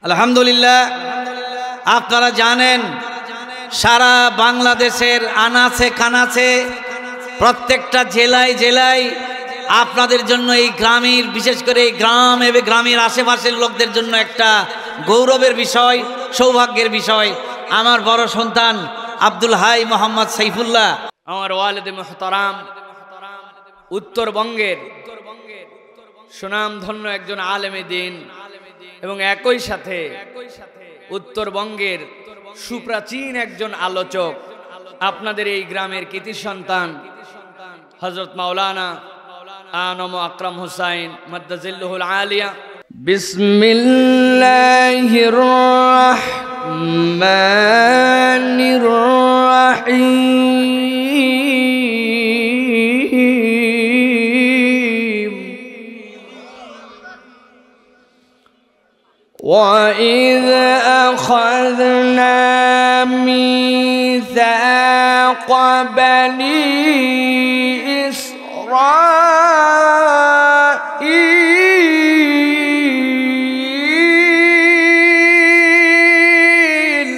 আলহামদুলিল্লাহ, আপনারা জানেন সারা বাংলাদেশের আনাচে কানাচে প্রত্যেকটা জেলায় জেলায় আপনাদের জন্য এই গ্রামের, বিশেষ করে এই গ্রাম এবং গ্রামের আশেপাশের লোকদের জন্য একটা গৌরবের বিষয়, সৌভাগ্যের বিষয়। আমার বড় সন্তান আব্দুল হাই মোহাম্মদ সাইফুল্লাহ, আমার ওয়ালিদে মুহতারাম, উত্তরবঙ্গের সুনামধন্য একজন আলেমে দ্বীন এবং একই সাথে উত্তরবঙ্গের সুপ্রাচীন একজন আলোচক, আপনাদের এই গ্রামের কৃতি সন্তান হযরত মাওলানা আনম আকরাম হুসাইন মাদ্দাজিল্লুহুল আলিয়া। বিসমিল্লাহির রাহমানির রাহিম। وَإِذْ أَخَذْنَا مِيثَاقَ بَنِي إسرائيل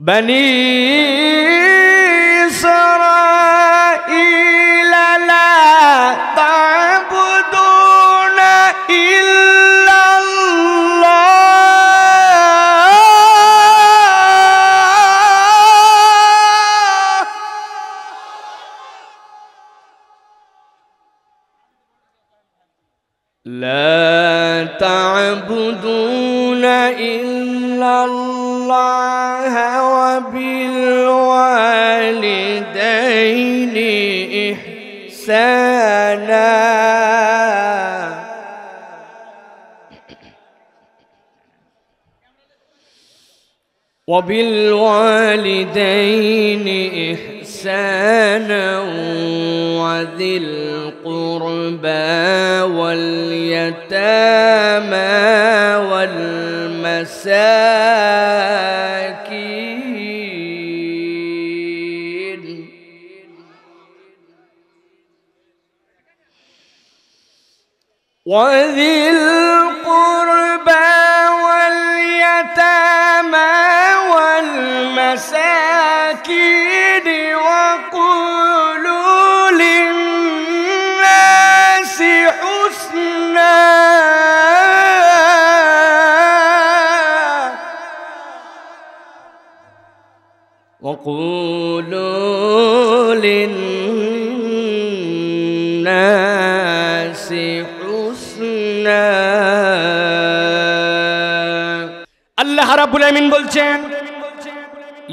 بني إسرائيل لا تعبدون إلا الله لا تعبدون إلا الله وبالوالدين إحسانا وبالوالدين إحسانا وذي القربى واليتامى والمساكين وذي القربى واليتامى والمساكين وقولوا للناس حسنا وقولوا للناس حسنا। আল্লাহ রাব্বুল আমিন বলছেন,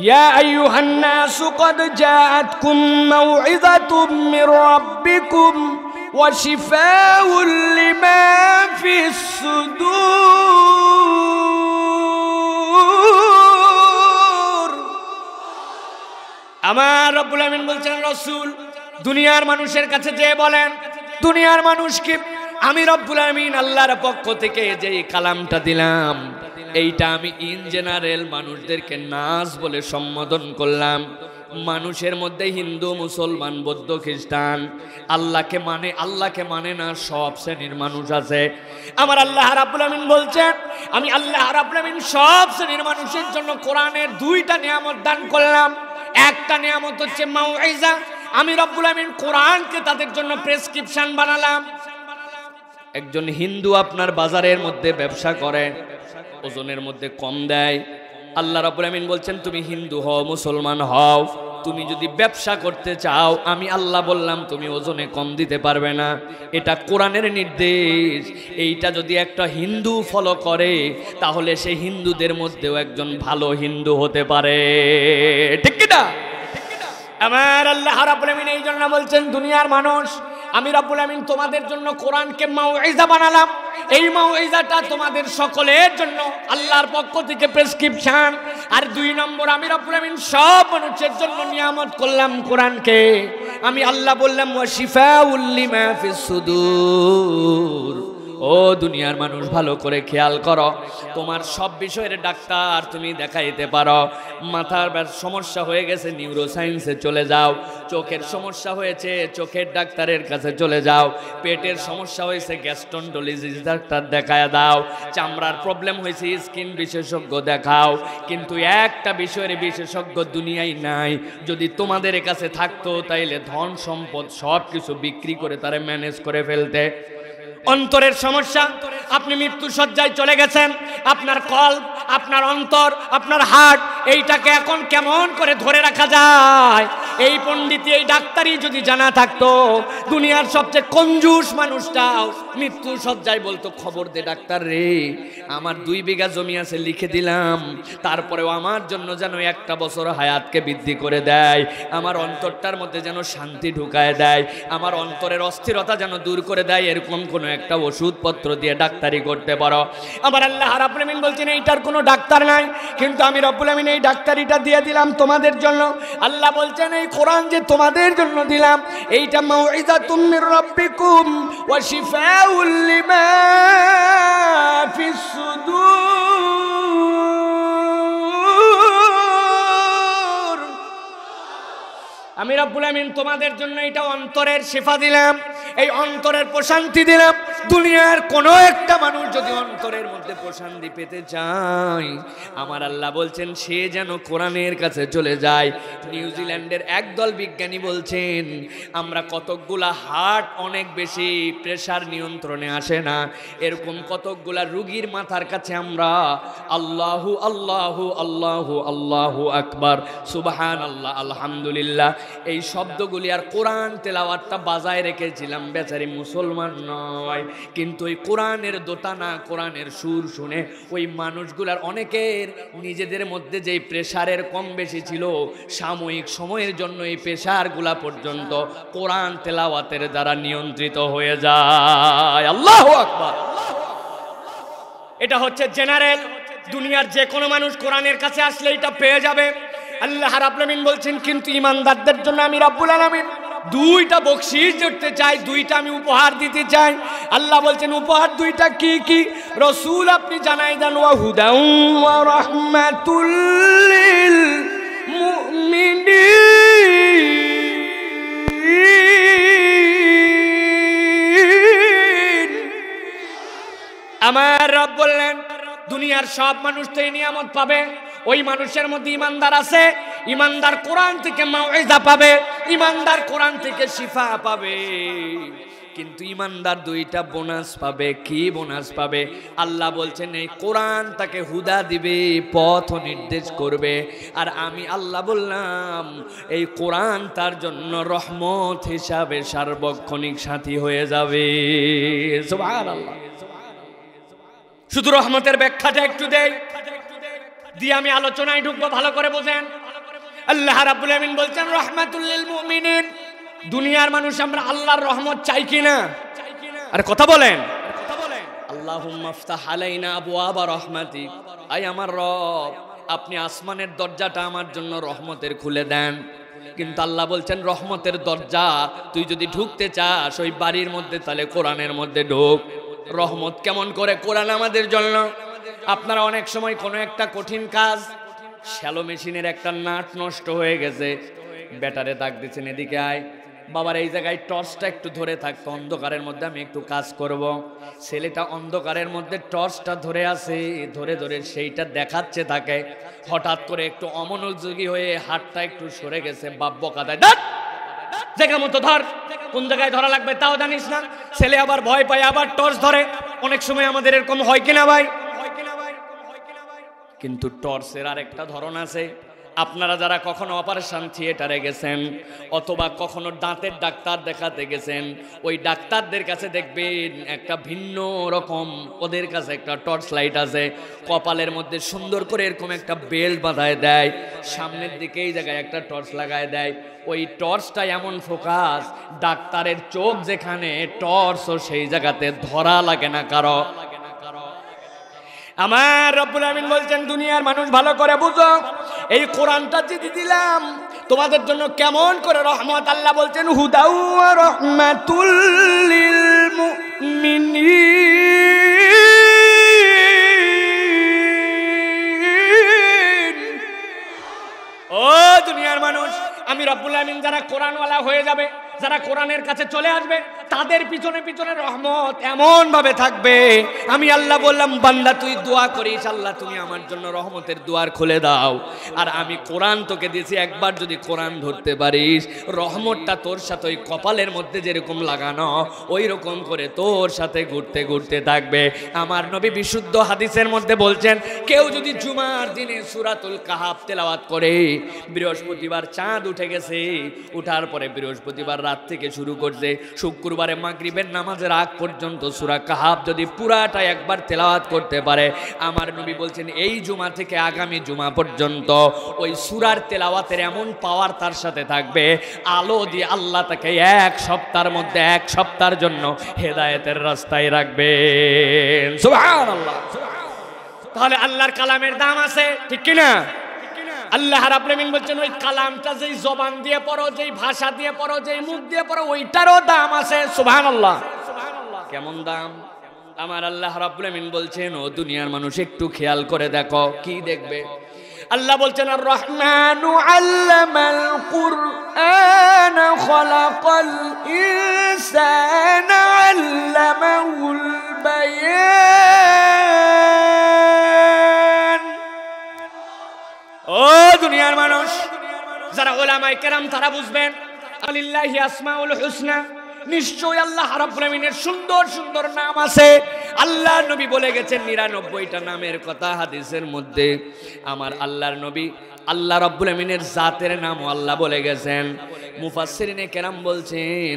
ইয়া আইয়ুহান নাসু ক্বাদ জাআতকুম মাউইযাতুম মির রাব্বিকুম ওয়া শিফাউল লিমা ফিস সুদূর। আমার রব্বুল আমিন বলছেন, রাসূল দুনিয়ার মানুষের কাছে যেয়ে বলেন, দুনিয়ার মানুষকে আমি রব্বুল আমিন আল্লাহর পক্ষ থেকে যে কালামটা দিলাম, এইটা আমি ইন জেনারেল মানুষদেরকে নাস বলে সম্বোধন করলাম। মানুষের মধ্যে হিন্দু, মুসলমান, বৌদ্ধ, খ্রিস্টান, আল্লাহকে মানে না সব শ্রেণীর মানুষ আছে। আমার আল্লাহ রাব্বুল আমিন বলছেন, আমি আল্লাহ রাব্বুল আমিন সব শ্রেণীর মানুষের জন্য কোরআনের দুইটা নিয়ামত দান করলাম। একটা নিয়ামত হচ্ছে মাউইজা, আমি রব্বুল আমিন কোরআনকে তাদের জন্য প্রেসক্রিপশন বানালাম। একজন হিন্দু আপনার বাজারের মধ্যে ব্যবসা করে, ওজনের মধ্যে কম দেয়। আল্লাহ রাব্বুল আমিন বলছেন, তুমি হিন্দু হও, মুসলমান হও, তুমি যদি ব্যবসা করতে চাও, আমি আল্লাহ বললাম তুমি ওজনে কম দিতে পারবে না। এটা কোরআনের নির্দেশ। এইটা যদি একটা হিন্দু ফলো করে, তাহলে সে হিন্দুদের মধ্যেও একজন ভালো হিন্দু হতে পারে, ঠিক কি না? আমার আল্লাহ রাব্বুল আমিন এই জন্য বলছেন, দুনিয়ার মানুষ আমি রব্বুল আমিন তোমাদের জন্য কোরআনকে মাউইজা বানালাম। এই মাউইজাটা তোমাদের সকলের জন্য আল্লাহর পক্ষ থেকে প্রেসক্রিপশন। আর দুই নম্বর, আমি রব্বুল আমিন সব মানুষের জন্য নিয়ামত করলাম কোরআনকে। আমি আল্লাহ বললাম, ওয়া শিফাউল লিমা ফিস সুদূর, ও দুনিয়ার মানুষ ভালো করে খেয়াল করো, তোমার সব বিষয়ের ডাক্তার তুমি দেখাইতে পারো। মাথার সমস্যা হয়ে গেছে, নিউরোসায়েন্সে চলে যাও। চোখের সমস্যা হয়েছে, চোখের ডাক্তারের কাছে চলে যাও। পেটের সমস্যা হয়েছে, গ্যাস্ট্রোন্টোলজিস্ট ডাক্তার দেখায় দাও। চামড়ার প্রবলেম হয়েছে, স্কিন বিশেষজ্ঞ দেখাও। কিন্তু একটা বিষয়ের বিশেষজ্ঞ দুনিয়ায় নাই। যদি তোমাদের কাছে থাকতো তাইলে ধন সম্পদ সব কিছু বিক্রি করে তারা ম্যানেজ করে ফেলতে। অন্তরের সমস্যা, আপনি মৃত্যু শয্যায় চলে গেছেন, আপনার কল্প, আপনার অন্তর, আপনার হার্ট, এইটাকে এখন কেমন করে ধরে রাখা যায়, এই পণ্ডিতি, এই ডাক্তারই যদি জানা থাকতো, দুনিয়ার সবচেয়ে কঞ্জুস মানুষটাও মৃত্যু শয্যায় বলতো, খবর দে ডাক্তার রে, আমার 2 বিঘা জমি আছে, লিখে দিলাম, তারপরেও আমার জন্য যেন 1টা বছর হায়াতকে বৃদ্ধি করে দেয়, আমার অন্তরটার মধ্যে যেন শান্তি ঢুকায় দেয়, আমার অন্তরের অস্থিরতা যেন দূর করে দেয়, এরকম কোনো একটা ওষুধপত্র দিয়ে ডাক্তারি করতে পারো। আবার আল্লাহ রাব্বুল আমিন বলছেন এইটার কোনো ডাক্তার নাই, কিন্তু আমি রব্বুল আমিন এই ডাক্তারিটা দিয়ে দিলাম তোমাদের জন্য। আল্লাহ বলছেন এই কোরআন যে তোমাদের জন্য দিলাম, এইটা মাউইযাতুম মির রাব্বিকুম ওয়া শিফাউল লিমা ফিস সুদূর। আমি রব্বুল আমিন তোমাদের জন্য এটা অন্তরের শিফা দিলাম, এই অন্তরের প্রশান্তি দিলাম। দুনিয়ার কোনো একটা মানুষ যদি অন্তরের মধ্যে প্রশান্তি পেতে চায়, আমার আল্লাহ বলছেন সে যেন কোরআনের কাছে চলে যায়। নিউজিল্যান্ডের একদল বিজ্ঞানী বলছেন আমরা কতকগুলা হার্ট অনেক বেশি প্রেসার নিয়ন্ত্রণে আসে না, এরকম কতকগুলা রুগীর মাথার কাছে আমরা আল্লাহু আল্লাহু আল্লাহু আল্লাহু আকবার, সুবহানাল্লাহ, আলহামদুলিল্লাহ, এই শব্দগুলি আর কোরআন তেলাওয়াতটা বাজায় রেখেছিলাম। বেচারি মুসলমান নয়, কিন্তু ওই কোরআনের দোটানা, কোরআনের সুর শুনে ওই মানুষগুলার অনেকের নিজেদের মধ্যে যেই প্রেসারের কম বেশি ছিল, সাময়িক সময়ের জন্য এই প্রেসারগুলা পর্যন্ত কোরআন তেলাওয়াতের দ্বারা নিয়ন্ত্রিত হয়ে যায়। আল্লাহু আকবার। এটা হচ্ছে জেনারেল, দুনিয়ার যে কোনো মানুষ কোরআনের কাছে আসলে এটা পেয়ে যাবে। আল্লাহ রাব্বুল আমিন বলছেন কিন্তু ইমানদারদের জন্য আমি রাব্বুল আলামিন 2টা বকশিশ দিতে চাই, 2টা আমি উপহার দিতে চাই। আল্লাহ বলছেন উপহার 2টা কি কি? রাসূল আপনি জানাই দেন, ওয়া হুদাউ ওয়া রাহমাতুল লিল মুমিনিন। আমার রব বললেন দুনিয়ার সব মানুষ তো এই নিয়ামত পাবে, ওই মানুষের মধ্যে ইমানদার আছে, ইমানদার কোরআন থেকে মাউইজা পাবে, ইমানদার কোরআন থেকে শিফা পাবে। কিন্তু ইমানদার 2টা বোনাস পাবে। কি বোনাস পাবে? আল্লাহ বলছেন এই কোরআন তাকে হুদা দিবে, পথ নির্দেশ করবে। আর আমি আল্লাহ বললাম এই কোরআন তার জন্য রহমত হিসাবে সার্বক্ষণিক সাথী হয়ে যাবে। সুবহানাল্লাহ। শুধু রহমতের ব্যাখ্যাটা একটু দেই, দিয়ে আমি আলোচনায় ঢুকবো, ভালো করে বোঝেন। আল্লাহ রাব্বুল আমিন বলছেন রাহমাতুল লিল মুমিনিন। দুনিয়ার মানুষ আমরা আল্লাহর রহমত চাই কিনা? আরে কথা বলেন। আল্লাহুম্মা ইফতাহ আলাইনা আবওয়াবা রাহমাতিক, আয় আমার রব আপনি আসমানের দরজাটা আমার জন্য রহমতের খুলে দেন। কিন্তু আল্লাহ বলছেন রহমতের দরজা তুই যদি ঢুকতে চাস ওই বাড়ির মধ্যে, তাহলে কোরআনের মধ্যে ঢোক। রহমত কেমন করে? কোরআন আমাদের জন্য। আপনারা অনেক সময় কোনো একটা কঠিন কাজ, শ্যালো মেশিনের একটা নাট নষ্ট হয়ে গেছে, ব্যাটারে দাগ দিচ্ছেন, এদিকে আয় বাবার, এই জায়গায় টর্চটা একটু ধরে থাকতো, অন্ধকারের মধ্যে আমি একটু কাজ করব। ছেলেটা অন্ধকারের মধ্যে টর্চটা ধরে আছে, ধরে ধরে সেইটা দেখাচ্ছে তাকে। হঠাৎ করে একটু অমনোযোগী হয়ে হাতটা একটু সরে গেছে, বাপ বকাদায়, জায়গা মতো ধর, কোন জায়গায় ধরা লাগবে তাও জানিস না। ছেলে আবার ভয় পায়, আবার টর্চ ধরে। অনেক সময় আমাদের এরকম হয় কিনা ভাই? কিন্তু টর্চের আরেকটা ধরন আছে। আপনারা যারা কখনো অপারেশন থিয়েটারে গেছেন অথবা কখনো দাঁতের ডাক্তার দেখাতে গেছেন, ওই ডাক্তারদের কাছে দেখবেন একটা ভিন্ন রকম, ওদের কাছে একটা টর্চ লাইট আছে, কপালের মধ্যে সুন্দর করে এরকম একটা বেল্ট বাঁধায় দেয়, সামনের দিকে এই জায়গায় একটা টর্চ লাগায় দেয়। ওই টর্চটা এমন ফোকাস, ডাক্তারের চোখ যেখানে টর্চও সেই জায়গাতে ধরা লাগে না কারো। আমার রব্বুল আমিন বলছেন দুনিয়ার মানুষ ভালো করে বুঝো, এই কোরআনটা যদি দিলাম তোমাদের জন্য কেমন করে রহমত। আল্লাহ বলছেন হুদা ওয়া রাহমাতুল লিল মুমিনিন। আলামিন যারা কোরআনওয়ালা হয়ে যাবে, যারা কোরআনের কাছে চলে আসবে, তাদের পিছনে পিছনে রহমত এমন ভাবে থাকবে। আমি আল্লাহ বললাম, বান্দা তুই দোয়া করিস, আল্লাহ তুমি আমার জন্য রহমতের দুয়ার খুলে দাও। আর আমি কোরআন তোকে দিয়েছি, একবার যদি কোরআন ধরতে পারিস, রহমতটা তোর সাথে ওই কপালের মধ্যে যেরকম লাগানো ওই রকম করে তোর সাথে ঘুরতে ঘুরতে থাকবে। আমার নবী বিশুদ্ধ হাদিসের মধ্যে বলছেন, কেউ যদি জুমার দিনে সূরাতুল কাহাফ তেলাওয়াত করে, বৃহস্পতিবার চাঁদ উঠে গেছে, উঠার পরে বৃহস্পতিবার রাত থেকে শুরু করছে, শুক্রবারে মাগরিবের নামাজের আগ পর্যন্ত সূরা কাহাফ যদি পুরাটা একবার তেলাওয়াত করতে পারে, আমার নবী বলছেন এই জুমা থেকে আগামী জুমা পর্যন্ত ওই সূরার তেলাওয়াতের এমন পাওয়ার তার সাথে থাকবে, আলো দিয়ে আল্লাহ তাকে এক সপ্তাহের মধ্যে, এক সপ্তাহের জন্য হেদায়েতের রাস্তায় রাখবেন। সুবহানাল্লাহ। তাহলে আল্লাহর কালামের দাম আছে, ঠিক কিনা? আল্লাহ রাব্বুল আলামিন বলছেন ওই কালামটা যেই জবান দিয়ে পড়ো, যেই ভাষা দিয়ে পড়ো, যেই মুখ দিয়ে পড়ো, ওইটারও দাম আছে। সুবহানাল্লাহ। কেমন দাম? আমার আল্লাহ রাব্বুল আলামিন বলছেন, ও দুনিয়ার মানুষ একটু খেয়াল করে দেখো। কি দেখবে? আল্লাহ বলছেন, আর রহমানু আল্লামাল কুরআন খালাকাল ইনসানা আল্লামাহুল বায়ান। ও দুনিয়ার মানুষ, যারা উলামায়ে কেরাম তারা বুঝবেন, আলিল্লাহি আসমাউল হুসনা, নিশ্চয় আল্লাহ রাব্বুল আমিনের সুন্দর সুন্দর নাম আছে। আল্লাহ নবী বলে গেছেন 99টা নামের কথা হাদিসের মধ্যে। আমার আল্লাহর নবী আল্লাহ রাব্বুল আমিনের জাতের নামও আল্লাহ বলে গেছেন। মুফাসসিরিনে কেরাম বলছেন,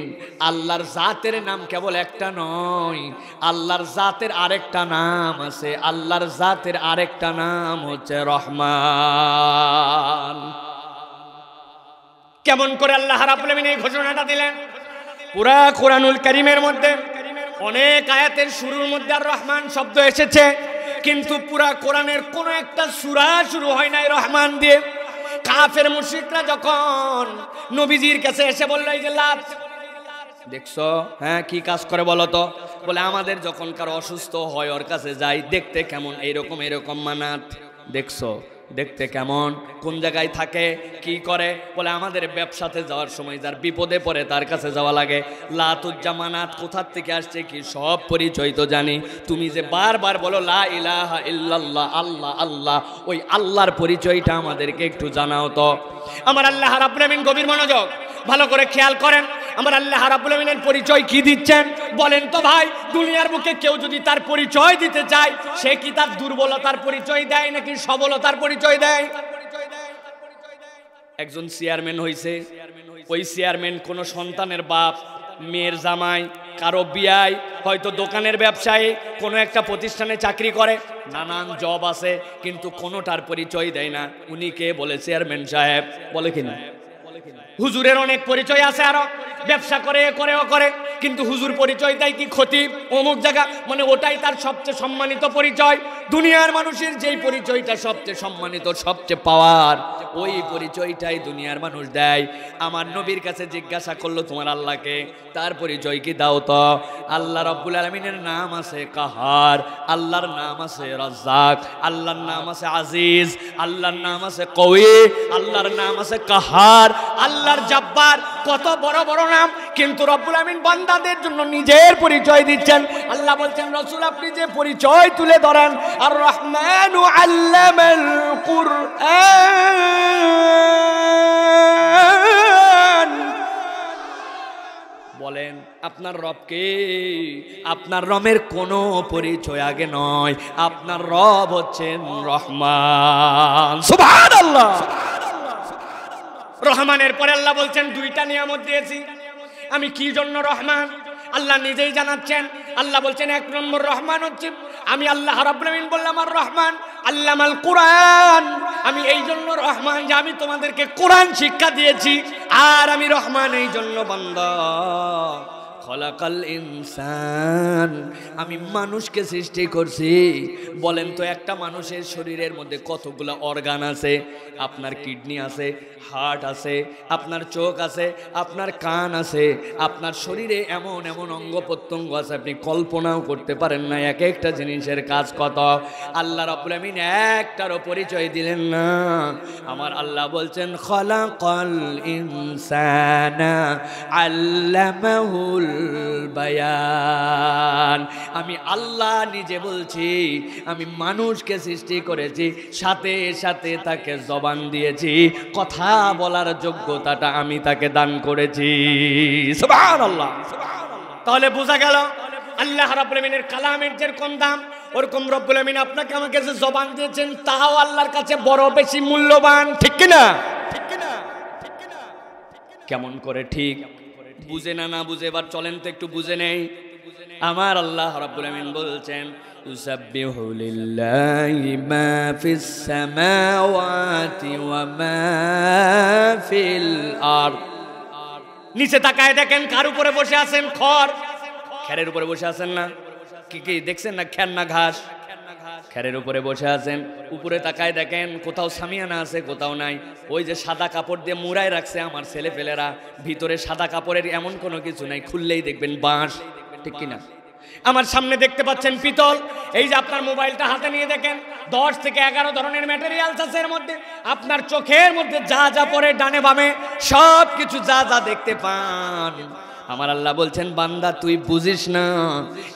আল্লাহর জাতের নাম কেবল একটা নয়, আল্লাহর জাতের আরেকটা নাম আছে। আল্লাহর জাতের আরেকটা নাম হচ্ছে রহমান। কেমন করে আল্লাহ রাব্বুল আমিন এই ঘোষণাটা দিলেন? পুরা কোরআনুল কারীমের মধ্যে অনেক আয়াতের শুরুর মধ্যে আর রহমান শব্দ এসেছে, কিন্তু পুরা কোরআনের কোন একটা সূরা শুরু হয় নাই রহমান দিয়ে। কাফের মুশরিকরা যখন নবীজির কাছে এসে বলল, এই যে লাত দেখছো, হ্যাঁ কি কাজ করে বলো তো? বলে আমাদের যখন কারো অসুস্থ হয় ওর কাছে যাই, দেখতে কেমন, এইরকম এরকম মানাত, দেখছো দেখতে কেমন, কোন জায়গায় থাকে, কি করে? বলে আমাদের ব্যবসাতে যাওয়ার সময় যার বিপদে পড়ে তার কাছে যাওয়া লাগে। লাতুজ্জামানাত কোথার থেকে আসছে কি সব পরিচয় তো জানি। তুমি যে বারবার বলো লা ইলাহা ইল্লাল্লাহ, আল্লাহ আল্লাহ, ওই আল্লাহর পরিচয়টা আমাদেরকে একটু জানাও তো। আমার আল্লাহ রাব্বুল আমিন গভীর মনোযোগ, ভালো করে খেয়াল করেন। আমার আল্লাহ রাব্বুল আমিনের পরিচয় কি দিচ্ছেন বলেন তো ভাই? দুনিয়ার বুকে কেউ যদি তার পরিচয় দিতে চায়, সে কি তার দুর্বলতার পরিচয় দেয় নাকি সবলতার পরিচয় দেয়? একজন চেয়ারম্যান হইছে, ওই চেয়ারম্যান কোন সন্তানের বাপ, মেয়ের জামাই, কারো বিয়াই, হয়তো দোকানের ব্যবসায়ী, কোনো একটা প্রতিষ্ঠানে চাকরি করে, নানান জব আছে, কিন্তু কোনোটার পরিচয় দেয় না উনি কে, বলে চেয়ারম্যান সাহেব, বলে কিনা? হুজুরের অনেক পরিচয় আছে, আরো ব্যবসা করে ও করে, কিন্তু হুজুর পরিচয় দেয় কি খতিব অমুক জায়গা, মানে ওটাই তার সবচেয়ে সম্মানিত পরিচয়। দুনিয়ার মানুষের যেই পরিচয়টা সবচেয়ে সম্মানিত, সবচেয়ে পাওয়ার, ওই পরিচয়টাই দুনিয়ার মানুষ দেয়। আমার নবীর কাছে জিজ্ঞাসা করলো তোমার আল্লাহকে, তার পরিচয় কি দাও তো? আল্লাহ রাব্বুল আলামিনের নাম আছে কাহার, আল্লাহর নাম আছে রাজ্জাক, আল্লাহর নাম আছে আজিজ, আল্লাহর নাম আছে কওয়ি, আল্লাহর নাম আছে কাহার, আল্লাহর জব্বার, কত বড় বড় নাম। কিন্তু রব্বুল আমিন বান্দাদের জন্য নিজের পরিচয় দিচ্ছেন। আল্লাহ বলছেন, রাসূল আপনি যে পরিচয় তুলে ধরেন, আর রহমানু আল্লামাল কুরআন, বলেন আপনার রবকে, আপনার রবের কোনো পরিচয় আগে নয়, আপনার রব হচ্ছেন রহমান। সুবহানাল্লাহ। রহমানের পরে আল্লাহ বলছেন দুইটা নিয়ামত দিয়েছি। আমি কি জন্য রহমান আল্লাহ নিজেই জানাচ্ছেন। আল্লাহ বলছেন এক নম্বর রহমান হচ্ছে আমি আল্লাহ রাব্বুল আমিন বললাম আর রহমান আল্লামাল কুরআন, আমি এই জন্য রহমান যে আমি তোমাদেরকে কোরআন শিক্ষা দিয়েছি। আর আমি রহমান এই জন্য বান্দা খলাকাল ইনসান, আমি মানুষকে সৃষ্টি করছি। বলেন তো একটা মানুষের শরীরের মধ্যে কতগুলো অর্গান আছে? আপনার কিডনি আছে, হার্ট আছে, আপনার চোখ আছে, আপনার কান আছে, আপনার শরীরে এমন এমন অঙ্গ প্রত্যঙ্গ আছে আপনি কল্পনাও করতে পারেন না এক একটা জিনিসের কাজ কত। আল্লাহ রাব্বুল আমিন একটারও পরিচয় দিলেন না। আমার আল্লাহ বলছেন খলাকাল ইনসানা আল্লামাহুল বায়ান। আমি আল্লাহ নিজে বলছি, আমি মানুষকে সৃষ্টি করেছি, সাথে সাথে তাকে জবান দিয়েছি, কথা বলার যোগ্যতাটা আমি তাকে দান করেছি। সুবহানাল্লাহ। তাহলে বোঝা গেল আল্লাহ রাব্বুল আমিনের কালামের যেরকম দাম, ওরকম রব্বুল আমিন আপনাকে আমাকে যে জবান দিয়েছেন তাও আল্লাহর কাছে বড় বেশি মূল্যবান। ঠিক কিনা? কেমন করে ঠিক বুঝে না বুঝে, এবার চলেন তো একটু বুঝে নেই। আমার আল্লাহ রাব্বুল আমিন বলছেন ইউসাব্বিহু লিল্লাহি মা ফিস সামাওয়াতি ওয়া মা ফিল আরদ। নিচে তাকায় দেখেন কার উপরে বসে আছেন? খেরের উপরে বসে আছেন না? কি দেখছেন না? খের না ঘাস? খেরের উপরে বসে আছেন। উপরে তাকায় দেখেন কোথাও সামিয়ানা আছে, কোথাও নাই। ওই যে সাদা কাপড় দিয়ে মুড়ায় রাখছে আমার ছেলেপেলেরা, ভিতরে সাদা কাপড়ের এমন কোনো কিছু নাই, খুললেই দেখবেন বাঁশ। ঠিক কিনা? আমার সামনে দেখতে পাচ্ছেন পিতল। এই যে আপনার মোবাইলটা হাতে নিয়ে দেখেন 10 থেকে 11 ধরনের ম্যাটেরিয়ালস আছে এর মধ্যে। আপনার চোখের মধ্যে যা যা পড়ে ডানে বামে সব কিছু যা যা দেখতে পান, আমার আল্লাহ বলছেন বান্দা তুই বুঝিস না,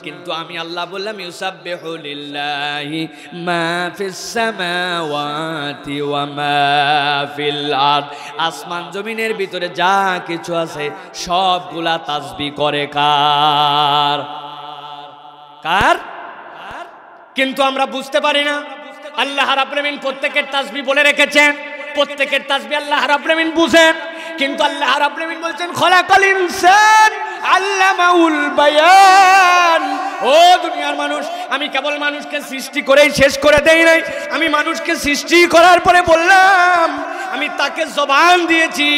কিন্তু আমি আল্লাহ বললাম ইউসাব্বিহু লিল্লাহি মা ফিস সামাওয়াতি ওয়া মা ফিল আরদ। আসমান জমিনের ভিতরে যা কিছু আছে সবগুলা তাসবিহ করে কার? কিন্তু আমরা বুঝতে পারি না। আল্লাহ রাব্বুল আমিন প্রত্যেকের তাসবিহ বলে রেখেছেন, প্রত্যেকের তাসবিহ আল্লাহ রাব্বুল আমিন বুঝেন, কিন্তু আল্লাহ রাব্বুল আমিন বলছেন খলাকাল ইনসান আল্লামাহুল বায়ান। ও দুনিয়ার মানুষ, আমি কেবল মানুষকে সৃষ্টি করেই শেষ করে দেই নাই। আমি মানুষকে সৃষ্টি করার পরে বললাম আমি তাকে জবান দিয়েছি।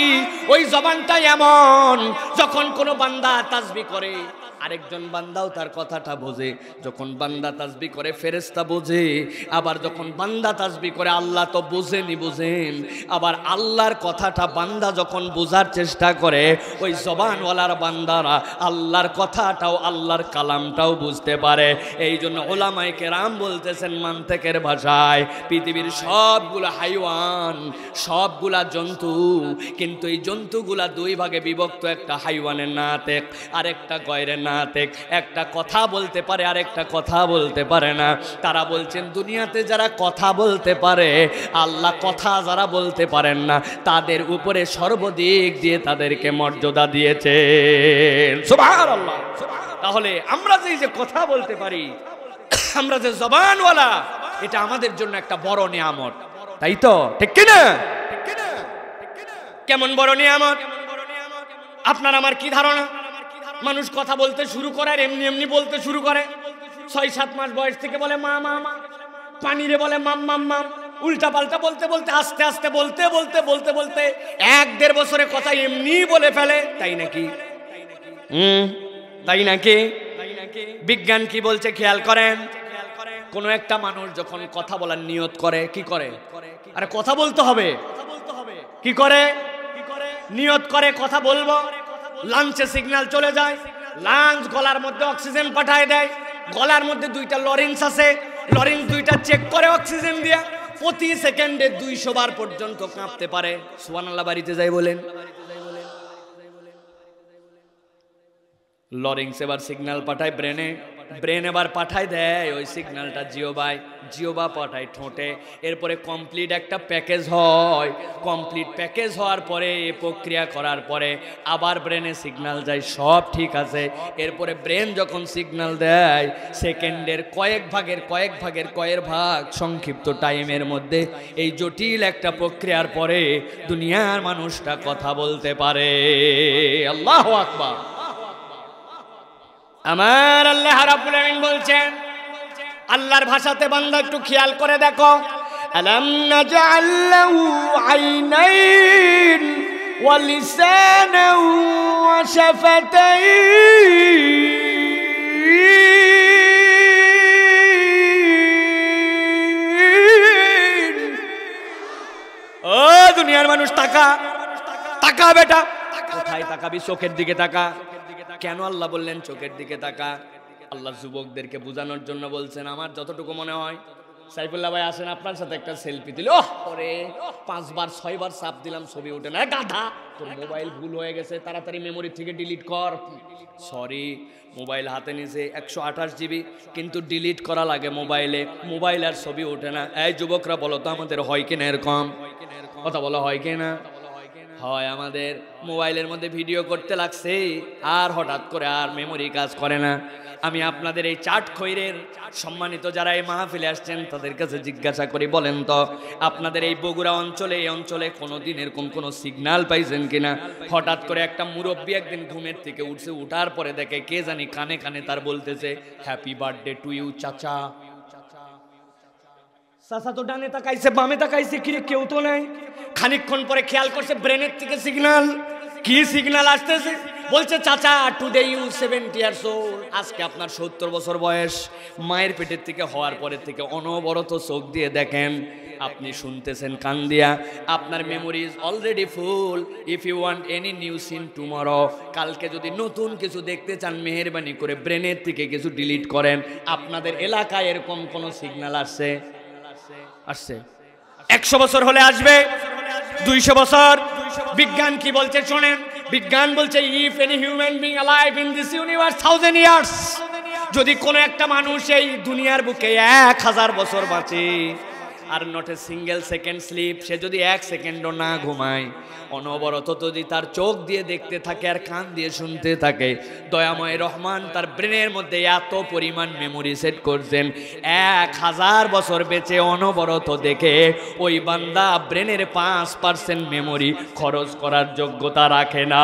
ওই জবানটা এমন, যখন কোনো বান্দা তাসবিহ করে আরেকজন বান্দাও তার কথাটা বোঝে। যখন বান্দা তাসবিহ করে ফেরেশতা বোঝে, আবার যখন বান্দা তাসবিহ করে আল্লাহ তো বোঝেন। আবার আল্লাহর কথাটা বান্দা যখন বোঝার চেষ্টা করে, ওই জবানওয়ালার বান্দারা আল্লাহর কথাটাও আল্লাহর কালামটাও বুঝতে পারে। এই জন্য ওলামায়ে কেরাম বলতেছেন মান্তেকের ভাষায় পৃথিবীর সবগুলা হাইওয়ান, সবগুলা জন্তু, কিন্তু এই জন্তুগুলা দুই ভাগে বিভক্ত। একটা হাইওয়ানের নাতেক আর একটা গয়রের নাতেক। একটা কথা বলতে পারে আর একটা কথা বলতে পারে না। তারা বলছেন দুনিয়াতে যারা কথা বলতে পারে, আল্লাহ কথা যারা বলতে পারেন না তাদের উপরে সর্বদিক দিয়ে তাদেরকে মর্যাদা দিয়েছেন। সুবহানাল্লাহ। তাহলে আমরা যে কথা বলতে পারি, আমরা যে জবানওয়ালা, এটা আমাদের জন্য একটা বড় নিয়ামত, তাই তো? ঠিক কিনা? কেমন বড় নিয়ামত? আপনার আমার কি ধারণা? মানুষ কথা বলতে শুরু করে আর এমনি এমনি বলতে শুরু করে। 6-7 মাস বয়স থেকে বলে মা মা মা, পানিরে বলে মাম মাম মাম, উল্টা পাল্টা বলতে বলতে আস্তে আস্তে বলতে বলতে বলতে বলতে 1-1.5 বছরে কথা এমনি বলে ফেলে। তাই নাকি? তাই নাকি? বিজ্ঞান কি বলছে খেয়াল করেন। কোন একটা মানুষ যখন কথা বলার নিয়ত করে, কি করে? আরে কথা বলতে হবে, কি করে? নিয়ত করে কথা বলবো। লাঞ্চে সিগন্যাল চলে যায়, লাঞ্চ গলার মধ্যে অক্সিজেন পাঠায় দেয়। গলার মধ্যে 2টা লরেন্স আছে, লরেন্স 2টা চেক করে অক্সিজেন দিয়া প্রতি সেকেন্ডে 200 বার পর্যন্ত কাঁপতে পারে। সুবহানাল্লাহ। বাড়িতে যাই বলেন। লরেন্স এবার সিগন্যাল পাঠায় ব্রেনে, ব্রেন এবার পাঠায় দেয় ওই সিগন্যালটা জিওবা পাঠায় ঠোঁটে। এরপরে কমপ্লিট একটা প্যাকেজ হয়। কমপ্লিট প্যাকেজ হওয়ার পরে প্রক্রিয়া করার পরে আবার ব্রেনে সিগন্যাল যায়, সব ঠিক আছে। এরপরে ব্রেন যখন সিগন্যাল দেয়, সেকেন্ডের কয়েক ভাগের ভাগ সংক্ষিপ্ত টাইমের মধ্যে এই জটিল একটা প্রক্রিয়ার পরে দুনিয়ার মানুষটা কথা বলতে পারে। আল্লাহু আকবার। আমার আল্লাহ রাব্বুল আমিন বলছেন, আল্লাহর ভাষাতে বান্দা একটু খেয়াল করে দেখো, আলাম নাজআল লাহু আইনাইন ওয়া লিসানান وشفتين ও দুনিয়ার মানুষ তাকা তাকা বেটা কোথায় তাকাবি চোখের দিকে তাকা কেন আল্লাহ বললেন চোখের দিকে তাকা আল্লাহ যুবকদেরকে বোঝানোর জন্য বলছেন আমার যতটুকু মনে হয় সাইফুল্লাহ ভাই আসেন আপনার সাথে একটা সেলফি দিল ওরে 5 বার 6 বার চাপ দিলাম ছবি ওঠে না গাধা তোর মোবাইল ভুল হয়ে গেছে তাড়াতাড়ি মেমোরি থেকে ডিলিট কর সরি মোবাইল হাতে নিছে 128 জিবি কিন্তু ডিলিট করা লাগে মোবাইল আর ছবি ওঠে না এই যুবকরা বলো তো আমাদের হয় কিনা এরকম কথা বলো হয় কিনা হয় আমাদের মোবাইলের মধ্যে ভিডিও করতে লাগছে আর হঠাৎ করে আর মেমোরি কাজ করে না আমি আপনাদের এই চাট খৈরের সম্মানিত যারা এই মাহফিলে আসছেন তাদের কাছে জিজ্ঞাসা করি বলেন তো আপনাদের এই বগুড়া অঞ্চলে এই অঞ্চলে কোনোদিন এরকম কোনো সিগন্যাল পাইছেন কিনা হঠাৎ করে একটা মুরব্বী একদিন ঘুমের থেকে উঠছে উঠার পরে দেখে কে জানি কানে কানে তার বলতেছে হ্যাপি বার্থডে টু ইউ চাচা চাচা তো ডানে তাকাইছে বামে তাকাইছে কিরে কেউ তো নাই খানিকক্ষণ পরে খেয়াল করছে ব্রেনের থেকে সিগন্যাল কি সিগন্যাল আসতেছে বলছে চাচা টুডে ইউ 70 ইয়ার্স ওল্ড আজকে আপনার 70 বছর বয়স মায়ের পেটের থেকে হওয়ার পরের থেকে অনবরত চোখ দিয়ে দেখেন আপনি শুনতেছেন কান দিয়া আপনার memory is already full if you want any new scene tomorrow কালকে যদি নতুন কিছু দেখতে চান মেহেরবানি করে ব্রেনের থেকে কিছু ডিলিট করেন আপনাদের এলাকায় এরকম কোন সিগন্যাল আসছে 100 বছর হলে আসবে 200 বছর বিজ্ঞান কি বলছে শুনেন বিজ্ঞান বলছে if any human being alive in this universe 1000 years যদি কোনো একটা মানুষ এই দুনিয়ার বুকে 1000 বছর বাঁচে আর not a single second sleep সে যদি 1 সেকেন্ডও না ঘুমায় অনবরত যদি তার চোখ দিয়ে দেখতে থাকে আর কান দিয়ে শুনতে থাকে দয়াময় রহমান তার ব্রেনের মধ্যে এত পরিমাণ মেমোরি সেট করছেন 1000 বছর বেঁচে অনবরত দেখে ওই বান্দা ব্রেনের 5% মেমোরি খরচ করার যোগ্যতা রাখে না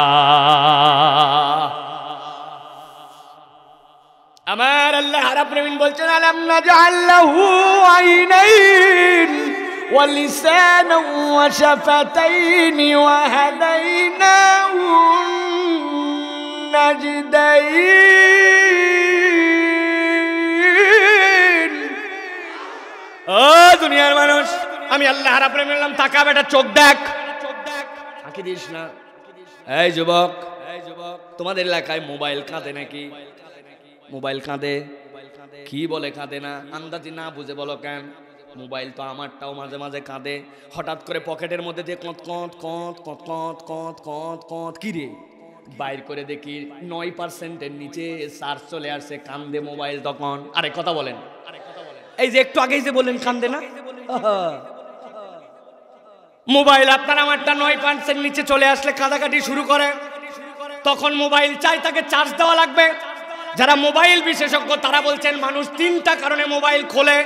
আমার আল্লাহ রাব্বুল আলামিন বলছেন আলাম নাজআল লাহু আইনাইন ওয়া লিসানান ওয়া শাফাতাইন ওয়া হাদাইনাহু নাজদাইন ও দুনিয়ার মানুষ আমি আল্লাহ রাব্বুল আলামিন বললাম তাকা বেটা চোখ দেখ ফাঁকি দিস না এই যুবক তোমাদের এলাকায় মোবাইল কাঁদে নাকি মোবাইল কাঁদে কি বলে কাঁদে না আন্দাজি না বুঝে বলো কেন মোবাইল তো আমারটাও মাঝে মাঝে কাঁদে হঠাৎ করে পকেটের মধ্যে দিয়ে কঁত কঁত কঁত কঁত কঁত কঁত কঁত কঁত কি রে বাইর করে দেখি 9%-এর নিচে চার্জ চলে আসছে কান্দে মোবাইল তখন আরে কথা বলেন এই যে একটু আগেই যে বললেন কান্দে না মোবাইল আপনার আমারটা 9% নিচে চলে আসলে কাঁদাকাটি শুরু করে তখন মোবাইল চাই তাকে চার্জ দেওয়া লাগবে যারা মোবাইল বিশেষজ্ঞ তারা বলছেন মানুষ 3টা কারণে মোবাইল খোলে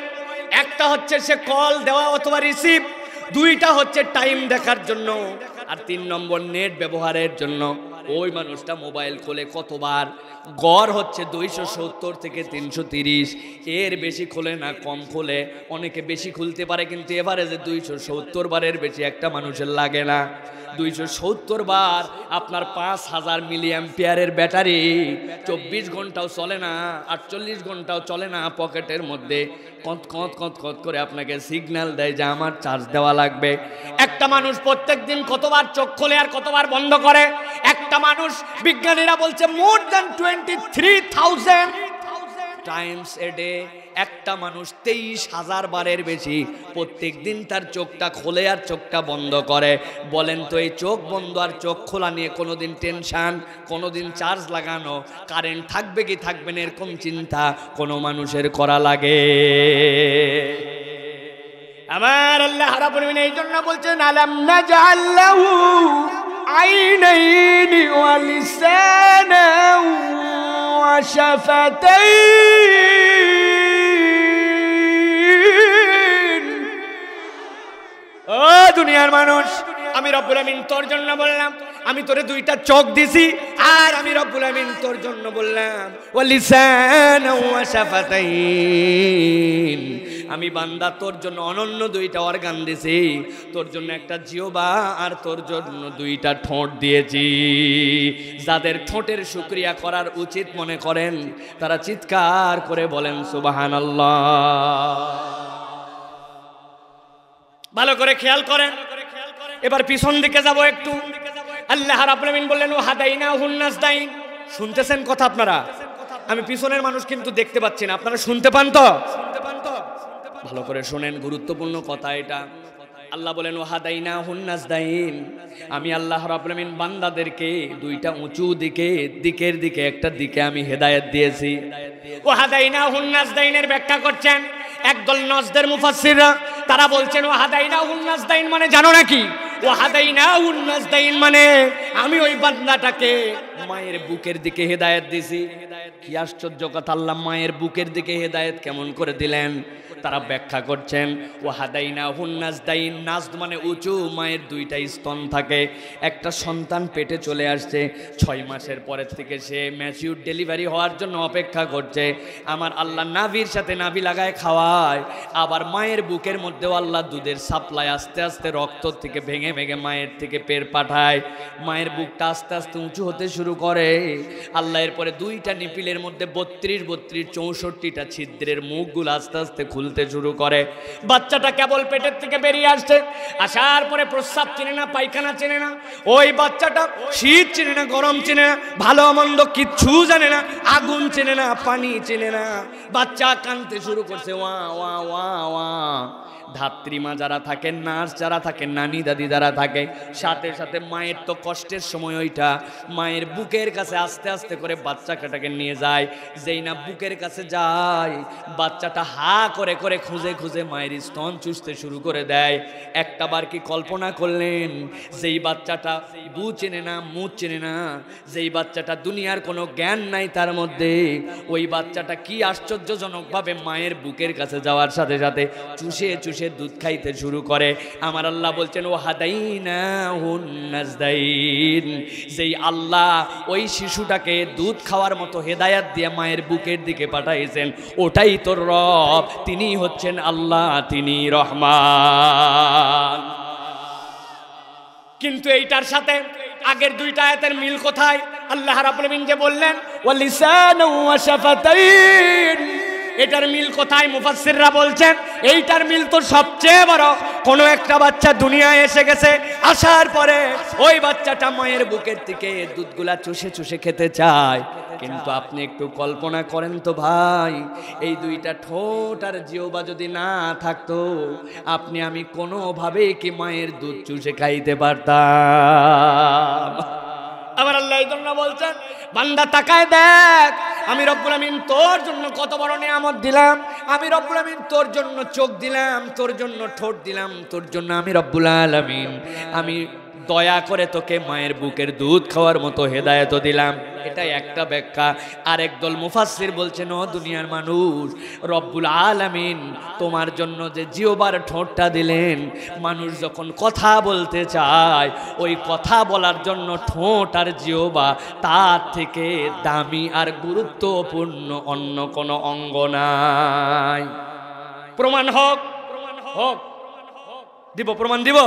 একটা হচ্ছে সে কল দেওয়া অথবা রিসিভ 2টা হচ্ছে টাইম দেখার জন্য আর 3 নম্বর নেট ব্যবহারের জন্য ওই মানুষটা মোবাইল খোলে কতবার গড় হচ্ছে 270 থেকে 330 এর বেশি খোলে না কম খোলে অনেকে বেশি খুলতে পারে কিন্তু এভারেজে 270 বারের বেশি একটা মানুষের লাগে না 270 বার আপনার 5000 মিলি অ্যাম্পিয়ারের ব্যাটারি 24 ঘন্টাও চলে না 48 ঘন্টাও চলে না পকেটের মধ্যে কত কত কত কত করে আপনাকে সিগন্যাল দেয় যে আমার চার্জ দেওয়া লাগবে একটা মানুষ প্রত্যেকদিন কতবার চোখ খোলে আর কতবার বন্ধ করে একটা মানুষ বিজ্ঞানীরা বলছে more than 23,000 Times a day একটা মানুষ 23,000 বারের বেশি প্রত্যেক দিন তার চোখটা খোলে আর চোখটা বন্ধ করে বলেন তো এই চোখ বন্ধ আর চোখ খোলা নিয়ে কোনোদিন টেনশন কোনোদিন চার্জ লাগানো কারেন্ট থাকবে কি থাকবে না এরকম চিন্তা কোনো মানুষের করা লাগে আমার আল্লাহ রাব্বুল আলামিন এই জন্য বলছেন আলাম নাজআল লাহু আইনাইনি ওয়া লিসানান ওয়া শাফাতাইন ও দুনিয়ার মানুষ আমি রব্বুল আমিন তোর জন্য বললাম আমি তোরে 2টা চোখ দিছি আর আমি রব্বুল আমিন তোর জন্য বললাম ওয়া লিসানান ওয়া শাফাতাইন আমি বান্দা তোর জন্য অনন্য দুইটা অর্গান দিয়েছি, তোর জন্য একটা জিহ্বা আর তোর জন্য দুইটা ঠোঁট দিয়েছি। যাদের ঠোঁটের শুকরিয়া করার উচিত মনে করেন তারা চিৎকার করে বলেন সুবহানাল্লাহ। ভালো করে খেয়াল করেন। এবার পিছন দিকে যাব একটু। আল্লাহ রাব্বুল আলামিন বললেন ওয়া হাদাইনাহুন নাজদাইন। শুনতেছেন কথা আপনারা? আমি পিছনের মানুষ কিন্তু দেখতে পাচ্ছি না, আপনারা শুনতে পান তো? ভালো করে শুনেন, গুরুত্বপূর্ণ কথা এটা। আল্লাহ বলেন ওয়া হাদাইনাহুন নাজদাইন, আমি আল্লাহ রাব্বুল আলামিন বান্দাদেরকে দুইটা উঁচু দিকের দিকে একটা দিকে আমি হেদায়েত দিয়েছি। ওয়া হাদাইনাহুন নাজদাইনের ব্যাখ্যা করছেন একদল নজদের মুফাসসিররা, তারা বলছেন ওয়া হাদাইনাহুন নাজদাইন মানে জানো নাকি? ওয়া হাদাইনাহুন নাজদাইন মানে আমি ওই বান্দাটাকে মায়ের বুকের দিকে হেদায়েত দিছি। কি আশ্চর্য কথা, আল্লাহ মায়ের বুকের দিকে হেদায়েত কেমন করে দিলেন? তারা ব্যাখ্যা করছেন ওয়া হাদাইনাহুন নাজদাইন, নাজদ মানে উঁচু, মায়ের দুইটা স্তন থাকে। একটা সন্তান পেটে চলে আসছে, 6 মাসের পরের থেকে সে ম্যাচিউর ডেলিভারি হওয়ার জন্য অপেক্ষা করছে। আমার আল্লাহ নাভির সাথে নাভি লাগায় খাওয়ায়, আবার মায়ের বুকের মধ্যেও আল্লাহ দুধের সাপ্লাই আস্তে আস্তে রক্ত থেকে ভেঙে ভেঙে মায়ের থেকে পেট পাঠায়। মায়ের বুকটা আস্তে আস্তে উঁচু হতে শুরু করে। আল্লাহ এরপরে দুইটা নিপিলের মধ্যে 32 64টা ছিদ্রের মুখগুলো আস্তে আস্তে খুলতে শুরু করে। বাচ্চাটা কেবল পেটের থেকে বেরিয়ে আসছে, আসার পরে প্রস্রাব চিনে না, পায়খানা চিনে না, ওই বাচ্চাটা শীত চিনে না, গরম চিনে না, ভালো মন্দ কিচ্ছু জানে না, আগুন চিনে না, পানি চিনে না। বাচ্চা কাঁদতে শুরু করছে ওয়া ওয়া ওয়া ওয়া। ধাত্রীমা যারা থাকেন, নার্স যারা থাকেন, নানি দাদি যারা থাকে, সাথে সাথে মায়ের তো কষ্টের সময় ওইটা, মায়ের বুকের কাছে আস্তে আস্তে করে বাচ্চাটাকে নিয়ে যায়। যেই না বুকের কাছে যায়, বাচ্চাটা হা করে করে খুঁজে খুঁজে মায়ের স্তন চুষতে শুরু করে দেয়। একটাবার কি কল্পনা করলেন, যেই বাচ্চাটা বু চেনে না, মুখ চেনে না, যেই বাচ্চাটা দুনিয়ার কোনো জ্ঞান নাই তার মধ্যে, ওই বাচ্চাটা কি আশ্চর্যজনকভাবে মায়ের বুকের কাছে যাওয়ার সাথে সাথে চুষে চুষে দুধ খাইতে শুরু করে। আমার আল্লাহ বলছেন ও হাদাইনাহুন নাজদাইন, যেই আল্লাহ ওই শিশুটাকে দুধ খাওয়ার মতো হেদায়াত দিয়ে মায়ের বুকের দিকে পাঠাইছেন, ওটাই তোর রব, তিনি হচ্ছেন আল্লাহ, তিনি রহমান। কিন্তু এইটার সাথে আগের দুইটা আয়াতের মিল কোথায়? আল্লাহ রাব্বুল আলামিন যে বললেন ওয়া লিসানু ওয়া শাফাতাইন, এটার মিল কোথায়? মুফাসসিররা বলছেন এইটার মিল তো সবচেয়ে বড়। কোনো একটা বাচ্চা দুনিয়ায় এসে গেছে, আসার পরে ওই বাচ্চাটা মায়ের বুকের থেকে দুধগুলা চুষে চুষে খেতে চায়। কিন্তু আপনি একটু কল্পনা করেন তো ভাই, এই দুইটা ঠোঁট আর জিহ্বা যদি না থাকতো, আপনি আমি কোনোভাবেই কি মায়ের দুধ চুষে খাইতে পারতাম? আমার আল্লাহ এই জন্য বলছেন বান্দা তাকায় দেখ, আমি রব্বুল আমিন তোর জন্য কত বড় নিয়ামত দিলাম। আমি রব্বুল আমিন তোর জন্য চোখ দিলাম, তোর জন্য ঠোঁট দিলাম, তোর জন্য আমি রব্বুল আলামিন আমি দয়া করে তোকে মায়ের বুকের দুধ খাওয়ার মতো হেদায়েত দিলাম। এটাই একটা ব্যাখ্যা। আরেক দল মুফাসসির বলছেন ও দুনিয়ার মানুষ, রব্বুল আলামিন তোমার জন্য যে জিহ্বার ঠোঁটটা দিলেন, মানুষ যখন কথা বলতে চায়, ওই কথা বলার জন্য ঠোঁট আর জিহ্বা তার থেকে দামি আর গুরুত্বপূর্ণ অন্য কোনো অঙ্গ নাই। প্রমাণ হোক, হোক দিব, প্রমাণ দিব।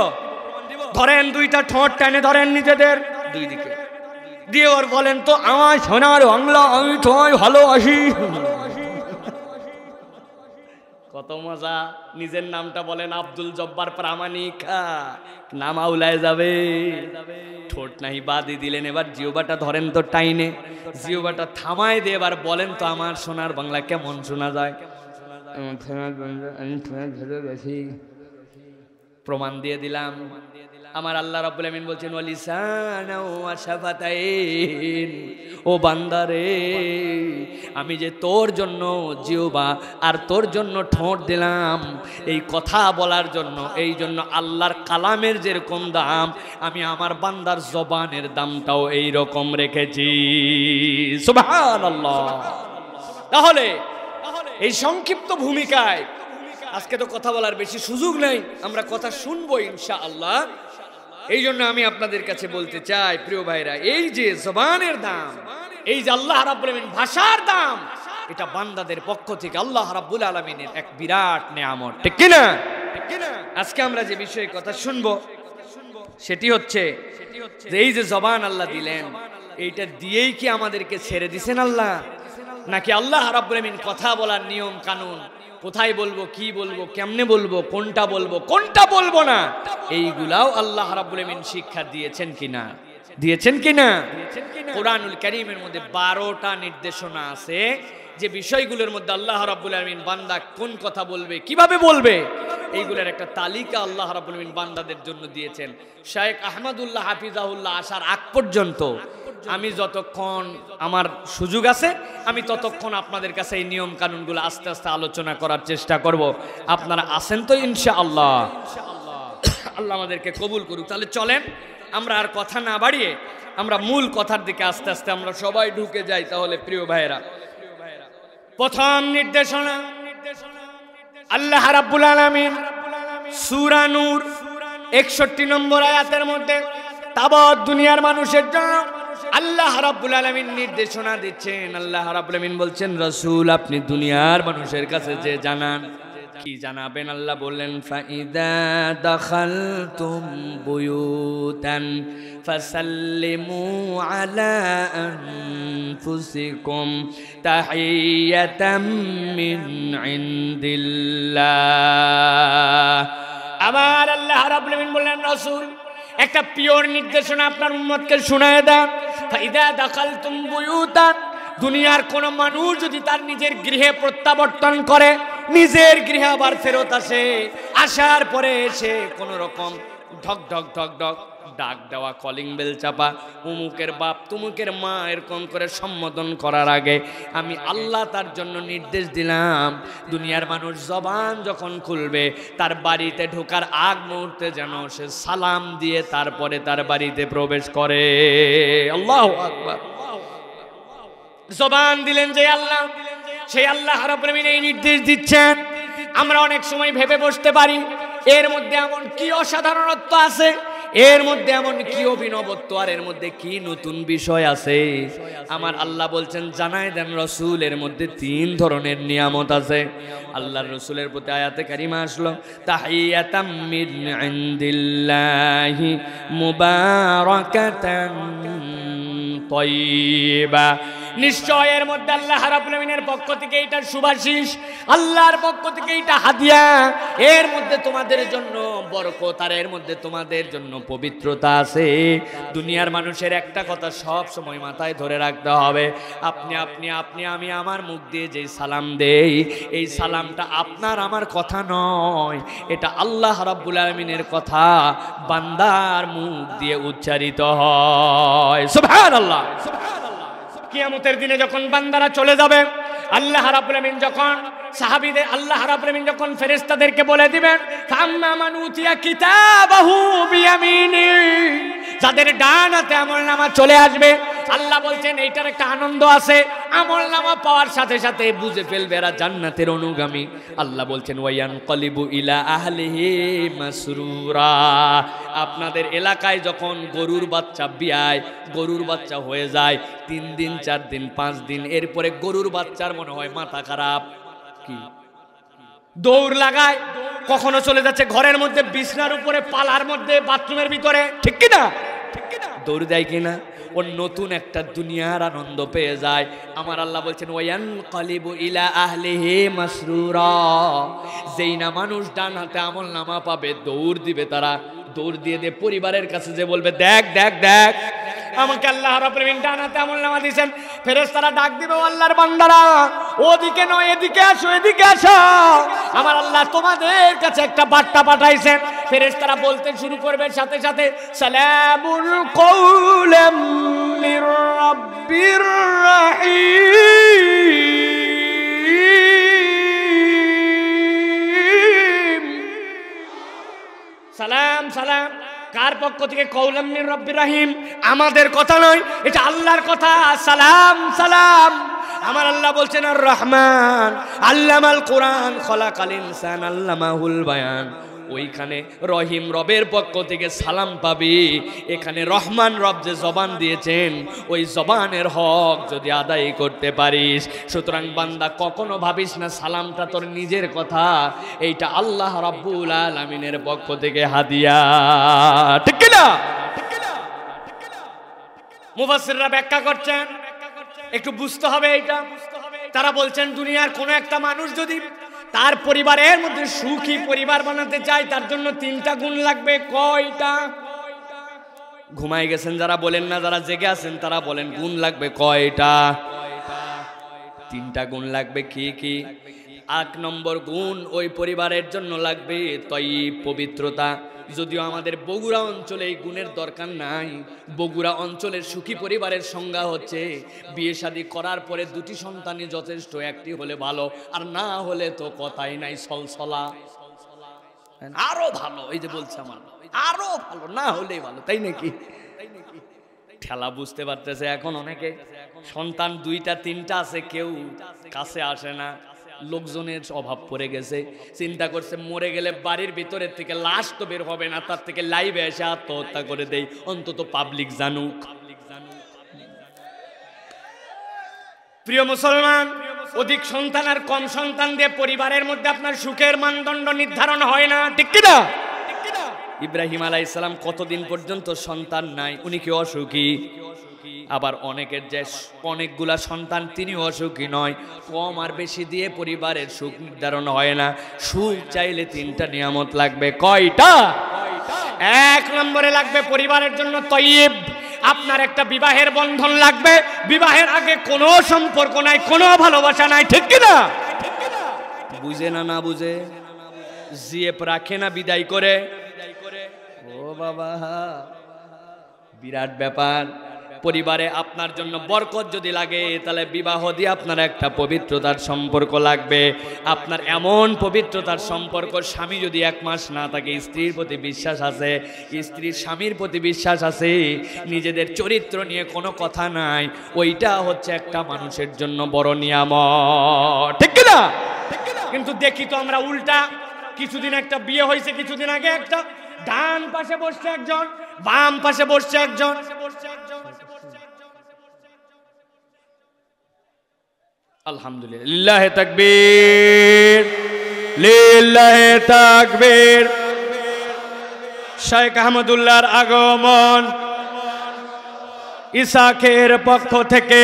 ধরেন দুইটা ঠোঁট টেনে ধরেন নিজেদের দুই দিকে দিয়ে, ওর বলেন তো আমার সোনার বাংলা, আমি তোমায় ভালোবাসি। কত মজা। নিজের নামটা বলেন আব্দুল জব্বার প্রামাণিক, নাম আউলায় যাবে। ঠোঁট নাই বাদি দিলেন, এবার জিহ্বাটা ধরেন তো টাইনে, জিহ্বাটা থামায় দিয়ে এবার বলেন তো আমার সোনার বাংলা কেমন শোনা যায়? প্রমাণ দিয়ে দিলাম। আমার আল্লাহ রাব্বুল আমিন বলছেন ওয়া লিসানা ওয়া শাফাতাইন, ও বান্দারে আমি যে তোর জন্য জিহ্বা আর তোর জন্য ঠোঁট দিলাম এই কথা বলার জন্য, এই জন্য আল্লাহর কালামের যেরকম দাম, আমি আমার বান্দার জবানের দামটাও এই রকম রেখেছি। সুবহানাল্লাহ। তাহলে এই সংক্ষিপ্ত ভূমিকায় আজকে তো কথা বলার বেশি সুযোগ নেই, আমরা কথা শুনবো ইনশাআল্লাহ। এই জন্য আমি আপনাদের কাছে বলতে চাই প্রিয় ভাইরা, এই যে জবানের দাম, এই যে আল্লাহ রাব্বুল আমিন ভাষার দাম, এটা বান্দাদের পক্ষ থেকে আল্লাহ রাব্বুল আলামিনের এক বিরাট নেয়ামত, ঠিক কি না? আজকে আমরা যে বিষয়ে কথা শুনবো সেটি হচ্ছে যে এই যে জবান আল্লাহ দিলেন, এইটা দিয়েই কি আমাদেরকে ছেড়ে দিছেন আল্লাহ, নাকি আল্লাহ রাব্বুল আলামিন কথা বলার নিয়ম কানুন, কোথায় বলবো, কি বলবো, কেমনে বলবো, কোনটা বলবো, কোনটা বলবো না, এইগুলাও আল্লাহ রাব্বুল আলামিন শিক্ষা দিয়েছেন কিনা? দিয়েছেন কিনা? কোরআনুল কারীমের মধ্যে 12টা নির্দেশনা আছে যে বিষয়গুলোর মধ্যে আল্লাহ রাব্বুল আলামিন বান্দা কোন কথা বলবে, কিভাবে বলবে, এইগুলোর একটা তালিকা আল্লাহ রাব্বুল আলামিন বান্দাদের জন্য দিয়েছেন। শেখ আহমদুল্লাহ হাফিজাহুল্লাহ আসার আগ পর্যন্ত আমি যতক্ষণ আমার সুযোগ আছে আমি ততক্ষণ আপনাদের কাছে এই নিয়ম কানুনগুলো আস্তে আস্তে আলোচনা করার চেষ্টা করব। আপনারা আছেন তো ইনশাআল্লাহ? আল্লাহ আমাদেরকে কবুল করুক। তাহলে চলেন আমরা আর কথা না বাড়িয়ে আমরা মূল কথার দিকে আস্তে আস্তে আমরা সবাই ঢুকে যাই। তাহলে প্রিয় ভাইয়েরা, প্রথম নির্দেশনা আল্লাহ রাব্বুল আলামিন সূরা নূর 61 নম্বর আয়াতের মধ্যে তাবৎ দুনিয়ার মানুষের জন্য আল্লাহ রাব্বুল আলামিন নির্দেশনা দিচ্ছেন। আল্লাহ রাব্বুল আলামিন বলছেন, রাসূল আপনি দুনিয়ার মানুষের কাছে যে জানান। কি জানাবেন? আল্লাহ বললেন, ফাইদা দাখালতুম বুয়ুতান ফাসাল্লিমু আলা আনফুসিকুম তাহিয়াতাম মিন ইনদিল্লাহ। আবার আল্লাহ রাব্বুল আলামিন বললেন, রাসূল একটা পিওর নির্দেশনা আপনার উম্মতকে শোনায় দেন। ফাইদা দাখালতুম বুয়ুতান, দুনিয়ার কোন মানুষ যদি তার নিজের গৃহে প্রত্যাবর্তন করে, নিজের গৃহে আবার ফেরত আসে, আসার পরে এসে কোন রকম ঢক ঢক ঢক ঢক ডাক দেওয়া, কলিং বেল চাপা, উমুকের বাপ তুমুকের মা এরকম করে সম্বোধন করার আগে আমি আল্লাহ তার জন্য নির্দেশ দিলাম, দুনিয়ার মানুষ জবান যখন খুলবে তার বাড়িতে ঢোকার আগ মুহূর্তে যেন সে সালাম দিয়ে তারপরে তার বাড়িতে প্রবেশ করে। আল্লাহু আকবার। জবান দিলেন যে আল্লাহ, সেই আল্লাহ রাব্বুল আলামিন এই নির্দেশ দিচ্ছেন। আমরা অনেক সময় ভেবে বসতে পারি এর মধ্যে এমন কি অসাধারণত্ব আছে, এর মধ্যে এমন কি অভিনবত্ব, আর এর মধ্যে কি নতুন বিষয় আছে। আমার আল্লাহ বলছেন জানায় দেন রাসূল, এর মধ্যে 3 ধরনের নিয়ামত আছে। আল্লাহর রাসূলের প্রতি আয়াতে কারিমা আসলো, তাহিয়াতাম মিন ইনদিল্লাহি মুবারাকাতান তাইয়্যিবা। নিশ্চয় এর মধ্যে আল্লাহ রাব্বুল আলামিনের পক্ষ থেকে এটা সুভাশিস, আল্লাহর পক্ষ থেকে এটা হাদিয়া, এর মধ্যে তোমাদের জন্য বরকত, আর এর মধ্যে তোমাদের জন্য পবিত্রতা আছে। দুনিয়ার মানুষের একটা কথা সব সময় মাথায় ধরে রাখতে হবে, আপনি আপনি আপনি আমি আমার মুখ দিয়ে যেই সালাম দেই, এই সালামটা আপনার আমার কথা নয়, এটা আল্লাহ রাব্বুল আলামিনের কথা বান্দার মুখ দিয়ে উচ্চারিত হয়। সুবহানাল্লাহ। কিয়ামতের দিনে যখন বান্দারা চলে যাবে, আল্লাহ রাব্বুল আলামিন যখন সাহাবীদের আল্লাহ রাব্বুল আলামিন যখন ফেরেশতাদেরকে বলে দিবেন, ফাম্মা মান উতিয়া কিতাবাহু বিয়ামিনি, যাদের ডান হাতে আমলনামা চলে আসবে, আল্লাহ বলছেন এইটার একটা আনন্দ আছে, আমলনামা পাওয়ার সাথে সাথে বুঝে ফেলবে এরা জান্নাতের অনুগামী। আল্লাহ বলছেন ওয়ায়ানকালিবু ইলা আহলিহি মাসরুরা, আপনাদের এলাকায় যখন গরুর বাচ্চা বিয়ায়, গরুর বাচ্চা হয়ে যায় 3 দিন 4 দিন 5 দিন, এরপরে গরুর বাচ্চার মনে হয় মাথা খারাপ, কি দৌড় লাগায়, কখনো চলে যাচ্ছে ঘরের মধ্যে, বিছনার উপরে, পালার মধ্যে, বাথরুমের ভিতরে, ঠিক কি না? দৌড় দেয় কিনা? ওর নতুন একটা দুনিয়ার আনন্দ পেয়ে যায়। আমার আল্লাহ বলছেন ওয়ায়ানকালিবু ইলা আহলিহি মাসরুরা, যেই না মানুষ ডান হাতে আমলনামা পাবে দৌড় দিবে, তারা দৌড় দিয়ে পরিবারের কাছে যে বলবে, দেখ দেখ দেখ আমাকে আল্লাহ রাব্বুল আলামিন ডান হাতে আমলনামা দিয়েছেন। ফেরেশতারা ডাক দিবে, আল্লাহর বান্দারা ওদিকে নয় এদিকে আসো, এদিকে আসো, আমার আল্লাহ তোমাদের কাছে একটা বার্তা পাঠাইছেন। ফেরেশতারা বলতে শুরু করবে সাথে সাথে, সালামুল কওলাম মির রাব্বির রাহিম। সালাম সালাম কার পক্ষ থেকে? কওলাম মির রাব্বির রাহিম, আমাদের কথা নয়, এটা আল্লাহর কথা। সালাম সালাম। আমার আল্লাহ বলছেন আর রহমান আল্লামাল কোরআন খলাকাল ইনসান আল্লামাহুল বায়ান, ওইখানে রহিম রবের পক্ষ থেকে সালাম পাবি। এখানে রহমান রব যে জবান দিয়েছেন ওই জবানের হক যদি আদায় করতে পারিস, সুতরাং বান্দা কখনো ভাবিস না সালামটা তোর নিজের কথা, এইটা আল্লাহ রাব্বুল আলামিনের পক্ষ থেকে হাদিয়া। ঠিক কিনা? মুফাসসিররা ব্যাখ্যা করছেন, একটু বুঝতে হবে এইটা। তারা বলছেন দুনিয়ার কোন একটা মানুষ যদি তার পরিবারের মধ্যে সুখী পরিবার বানাতে চায় তার জন্য 3টা গুণ লাগবে। কয়টা? ঘুমাই গেছেন যারা বলেন না, যারা জেগে আছেন তারা বলেন গুণ লাগবে কয়টা? 3টা গুণ লাগবে। কি কি? 1 নম্বর গুণ ওই পরিবারের জন্য লাগবে তয়্যিব, পবিত্রতা। যদিও আমাদের বগুড়া অঞ্চলে এই গুণের দরকার নাই। বগুড়া অঞ্চলের সুখী পরিবারের সংজ্ঞা হচ্ছে বিয়ে শাদী করার পরে 2টি সন্তানই যথেষ্ট, একটি হলে ভালো, আর না হলে তো কথাই নাই, সলসলা। আরো ভালো, এই যে বলছে আমার আরো ভালো, না হলেই ভালো, তাই নাকি? ঠেলা বুঝতে পারতেছে এখন অনেকে। সন্তান 2টা 3টা আছে, কেউ কাছে আসে না, লোকজনের অভাব পড়ে গেছে। চিন্তা করছে মরে গেলে বাড়ির ভিতরের থেকে লাশ তো বের হবে না, তার থেকে লাইভে এসে আত্মহত্যা করে দেই, অন্তত পাবলিক জানুক। প্রিয় মুসলমান, অধিক সন্তান আর কম সন্তান দিয়ে পরিবারের মধ্যে আপনার সুখের মানদণ্ড নির্ধারণ হয় না। ঠিক কিনা? ইব্রাহিম আলাইহিস সালাম কতদিন পর্যন্ত সন্তান নাই, উনি কি অসুখী? আবার অনেকের যে অনেকগুলা সন্তান তিনি অসুখী নয়। কম আর বেশি দিয়ে পরিবারের সুখ নির্ধারণ হয় না। সুখ চাইলে 3টা নিয়ামত লাগবে। কয়টা? 1 নম্বরে লাগবে পরিবারের জন্য তয়্যিব। আপনার একটা বিবাহের বন্ধন লাগবে। বিবাহের আগে কোনো সম্পর্ক নাই, কোনো ভালোবাসা নাই। ঠিক কিনা? বুঝে না, না বুঝে জিএফ রাখে না বিদায় করে। ও বাবা, বিরাট ব্যাপার। পরিবারে আপনার জন্য বরকত যদি লাগে তাহলে বিবাহ দিয়ে আপনার একটা পবিত্রতার সম্পর্ক লাগবে। আপনার এমন পবিত্রতার সম্পর্ক, স্বামী যদি 1 মাস না থাকে, স্ত্রীর প্রতি বিশ্বাস আছে, স্ত্রীর স্বামীর প্রতি বিশ্বাস আছে, নিজেদের চরিত্র নিয়ে কোনো কথা নাই, ওইটা হচ্ছে একটা মানুষের জন্য বড় নিয়ামত। ঠিক কিনা? কিন্তু দেখি তো আমরা উল্টা। কিছুদিন একটা বিয়ে হয়েছে, কিছুদিন আগে একটা, ডান পাশে বসছে একজন, বাম পাশে বসছে একজন। আলহামদুলিল্লাহ, লিল্লাহে তাকবীর, লিল্লাহে তাকবীর। শেখ আহমদুল্লাহর আগমন ইসাকের পক্ষ থেকে,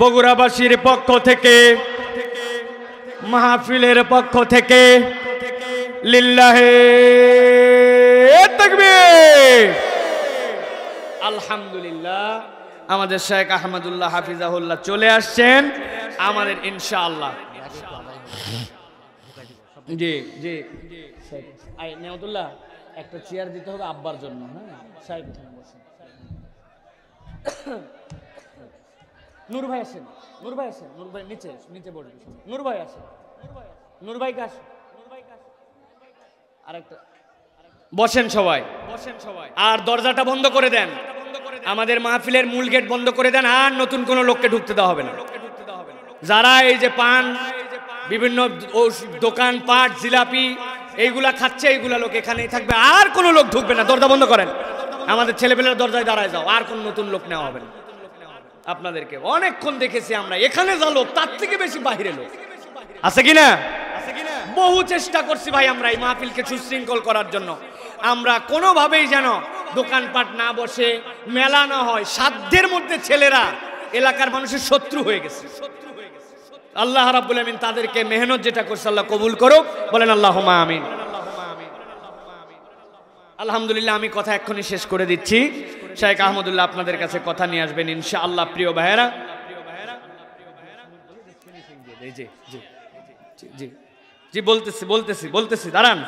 বগুড়াবাসীর পক্ষ থেকে, মাহফিলের পক্ষ থেকে লিল্লাহে তাকবীর। আলহামদুলিল্লাহ, আমাদের শেখ আহমদুল্লাহ হাফিজাহুল্লাহ চলে আসছেন আমাদের ইনশাআল্লাহ। জি জি, নেওয়াতুল্লাহ একটা চেয়ার দিতে হবে আব্বার জন্য। হ্যাঁ, সাহেব নূর ভাই আসেন, নূর ভাই আসেন, নূর ভাই নিচে নিচে বসবে। নূর ভাই আসেন, নূর ভাই কাশ, আরেকটা বসেন সবাই, বসেন সবাই। আর দরজাটা বন্ধ করে দেন, আমাদের মাহফিলের মূল গেট বন্ধ করে দেন, আর নতুন কোনো লোককে ঢুকতে দেওয়া হবে না। যারা এই যে পান, বিভিন্ন দোকান পাট, জিলাপি এইগুলা খাচ্ছে, এইগুলা লোক এখানেই থাকবে, আর কোনো লোক ঢুকবে না। দরজা বন্ধ করেন, আমাদের ছেলেপেলের দরজায় দাঁড়ায় যাও, আর কোন নতুন লোক নেওয়া হবে না। আপনাদেরকে অনেকক্ষণ দেখেছি আমরা, এখানে যা লোক তার থেকে বেশি বাহিরে লোক আছে কিনা? বহু চেষ্টা করছি ভাই আমরা এই মাহফিলকে সুশৃঙ্খল করার জন্য। আমরা কোনোভাবেই যেন দোকানপাট না বসে, মেলা না হয়। সাধ্যের মধ্যে ছেলেরা এলাকার মানুষের শত্রু হয়ে গেছে। আল্লাহ রাব্বুল আমিন তাদেরকে মেহনত যেটা করছে আল্লাহ কবুল করুক, বলেন আল্লাহুম্মা আমিন। আলহামদুলিল্লাহ, আমি কথা এক্ষুনি শেষ করে দিচ্ছি। শেখ আহমদুল্লাহ আপনাদের কাছে কথা নিয়ে আসবেন ইনশাআল্লাহ। প্রিয় ভাইয়েরা, জি জি জি জি, বলতেছি দাঁড়ান।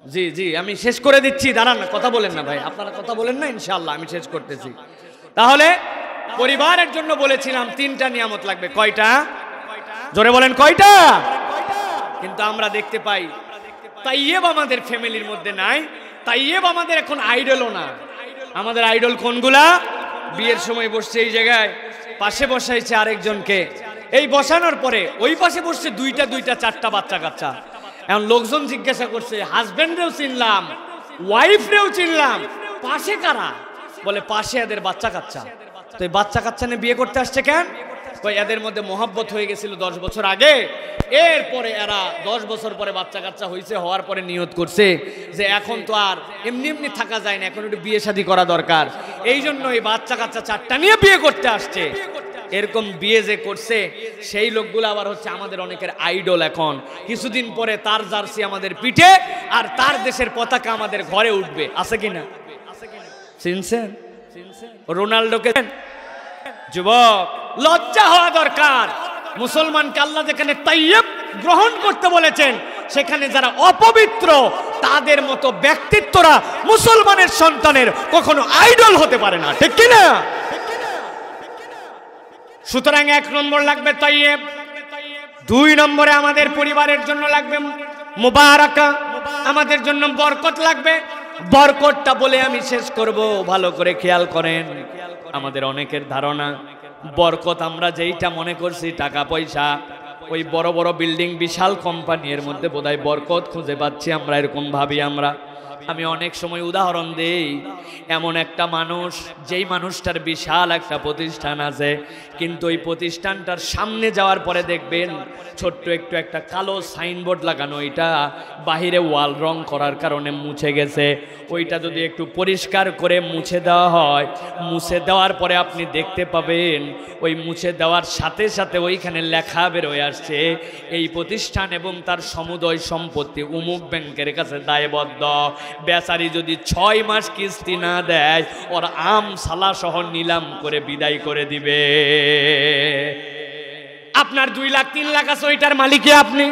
জি জি, আমি শেষ করে দিচ্ছি, দাঁড়ান, কথা বলেন না ভাই, আপনারা কথা বলেন না। ইনশাআল্লাহ আমি শেষ করতেছি। তাহলে পরিবারের জন্য বলেছিলাম 3টা নিয়ামত লাগবে। কয়টা? জোরে বলেন কয়টা? কিন্তু আমরা দেখতে পাই তাইয়েব আমাদের ফ্যামিলির মধ্যে নাই। তাইয়েব আমাদের এখন আইডলও না। আমাদের আইডল কোনগুলা? বিয়ের সময় বসছে এই জায়গায়, পাশে বসাইছে আরেকজনকে, এই বসানোর পরে ওই পাশে বসছে দুইটা চারটা বাচ্চা কাচ্চা। এখন লোকজন জিজ্ঞাসা করছে, হাজবেন্ডরেও চিনলাম, ওয়াইফরেও চিনলাম, পাশে কারা? বলে পাশে এদের বাচ্চা কাচ্চা। তো এই বাচ্চা কাচ্চা নিয়ে বিয়ে করতে আসছে কেন? এদের মধ্যে মহব্বত হয়ে গেছিল 10 বছর আগে, এরপরে এরা 10 বছর পরে বাচ্চা কাচ্চা হয়েছে, হওয়ার পরে নিয়ত করছে যে এখন তো আর এমনি এমনি থাকা যায় না, এখন একটু বিয়ে শাদী করা দরকার। এই জন্য এই বাচ্চা কাচ্চা 4টা নিয়ে বিয়ে করতে আসছে। এরকম বিয়ে যে করছে সেই লোকগুলো আবার হচ্ছে আমাদের অনেকের আইডল। এখন কিছুদিন পরে তার জার্সি আমাদের পিঠে আর তার দেশের পতাকা আমাদের ঘরে উঠবে, আছে কিনা? চিনছেন রোনাল্ডোকে? যুবক, লজ্জা হওয়া দরকার। মুসলমানকে আল্লাহ যেখানে তাইয়্যিব গ্রহণ করতে বলেছেন, সেখানে যারা অপবিত্র তাদের মতো ব্যক্তিত্বরা মুসলমানের সন্তানের কখনো আইডল হতে পারে না, ঠিক কিনা? সুতরাং 1 নম্বর লাগবে তাইয়্যিব, 2 নম্বরে আমাদের পরিবারের জন্য লাগবে মুবারাকা, আমাদের জন্য বরকত লাগবে। বরকতটা বলে আমি শেষ করব, ভালো করে খেয়াল করেন। আমাদের অনেকের ধারণা বরকত আমরা যেইটা মনে করছি টাকা পয়সা, ওই বড় বড় বিল্ডিং, বিশাল কোম্পানির মধ্যে বোধহয় বরকত খুঁজে পাচ্ছি আমরা, এরকম ভাবি আমরা। আমি অনেক সময় উদাহরণ দেই, এমন একটা মানুষ, যেই মানুষটার বিশাল একটা প্রতিষ্ঠান আছে, কিন্তু ওই প্রতিষ্ঠানটার সামনে যাওয়ার পরে দেখবেন ছোট্ট একটু একটা কালো সাইনবোর্ড লাগানো, ওইটা বাহিরে ওয়াল রং করার কারণে মুছে গেছে। ওইটা যদি একটু পরিষ্কার করে মুছে দেওয়া হয়, মুছে দেওয়ার পরে আপনি দেখতে পাবেন ওই মুছে দেওয়ার সাথে সাথে ওইখানে লেখা বেরোয় আসছে, এই প্রতিষ্ঠান এবং তার সমুদয় সম্পত্তি অমুক ব্যাংকের কাছে দায়বদ্ধ। বেচারি যদি 6 মাস কিস্তি না দেয়, ওর আম সালা সহ নিলাম করে বিদায় করে দিবে। আপনার 2 লাখ 3 লাখ আছে, ওইটার মালিক আপনি।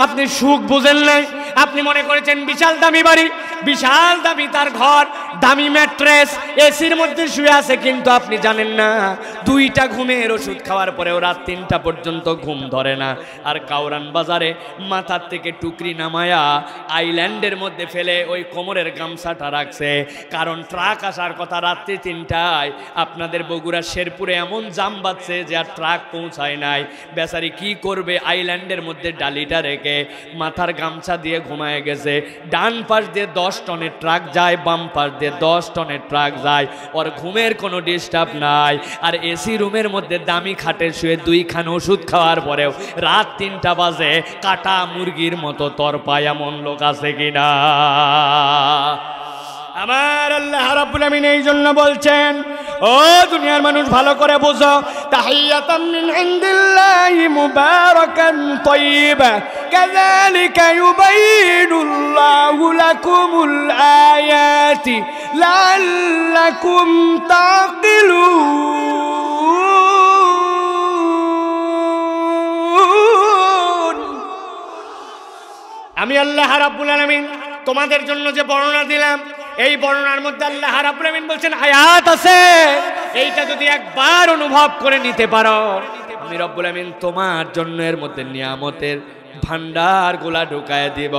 আপনি সুখ বুঝেন নাই, আপনি মনে করেছেন বিশাল দামি বাড়ি, বিশাল দামি তার ঘর, দামি ম্যাট্রেস, এসির মধ্যে শুয়ে আছে, কিন্তু আপনি জানেন না 2টা ঘুমের ওষুধ খাওয়ার পরেও রাত 3টা পর্যন্ত ঘুম ধরে না। আর কাউরান বাজারে মাথার থেকে টুকরি নামায়া আইল্যান্ডের মধ্যে ফেলে ওই কোমরের গামছাটা রাখছে, কারণ ট্রাক আসার কথা রাত্রি 3টায়। আপনাদের বগুড়া শেরপুরে এমন জাম বাঁধছে যে আর ট্রাক পৌঁছায় নাই। বেচারি কি করবে, আইল্যান্ডের মধ্যে ডালিটা রেখে মাথার গামছা দিয়ে ঘুমায় গেছে। ডান পাশ দিয়ে 10 টনের ট্রাক যায়, বাম পাশ দিয়ে 10 টনের ট্রাক যায়, ওর ঘুমের কোনো ডিস্টার্ব নাই। আর এসি রুমের মধ্যে দামি খাটে শুয়ে 2 খান ওষুধ খাওয়ার পরেও রাত 3টা বাজে কাটা মুরগির মতো তরপায়, এমন লোক আছে কিনা? আমার আল্লাহ রাব্বুল আমিন এই জন্য বলছেন, ও দুনিয়ার মানুষ ভালো করে বুঝো, তাহিয়াতাম মিন ইনদিল্লাহি মুবারাকান তাইয়্যিবা কাযালিকা ইউবাইনুল্লাহু লাকুমুল আয়াতি লাআল্লাকুম তাকিলুন। আমি আল্লাহ রাব্বুল আলামিন তোমাদের জন্য যে বর্ণনা দিলাম, এই বর্ণনার মধ্যে আল্লাহ রাব্বুল আমিন বলছেন আয়াত আছে, এইটা যদি একবার অনুভব করে নিতে পারো, আমি রব্বুল আমিন তোমার জন্য এর মধ্যে নিয়ামতের ভান্ডার গুলা ঢুকায় দিব।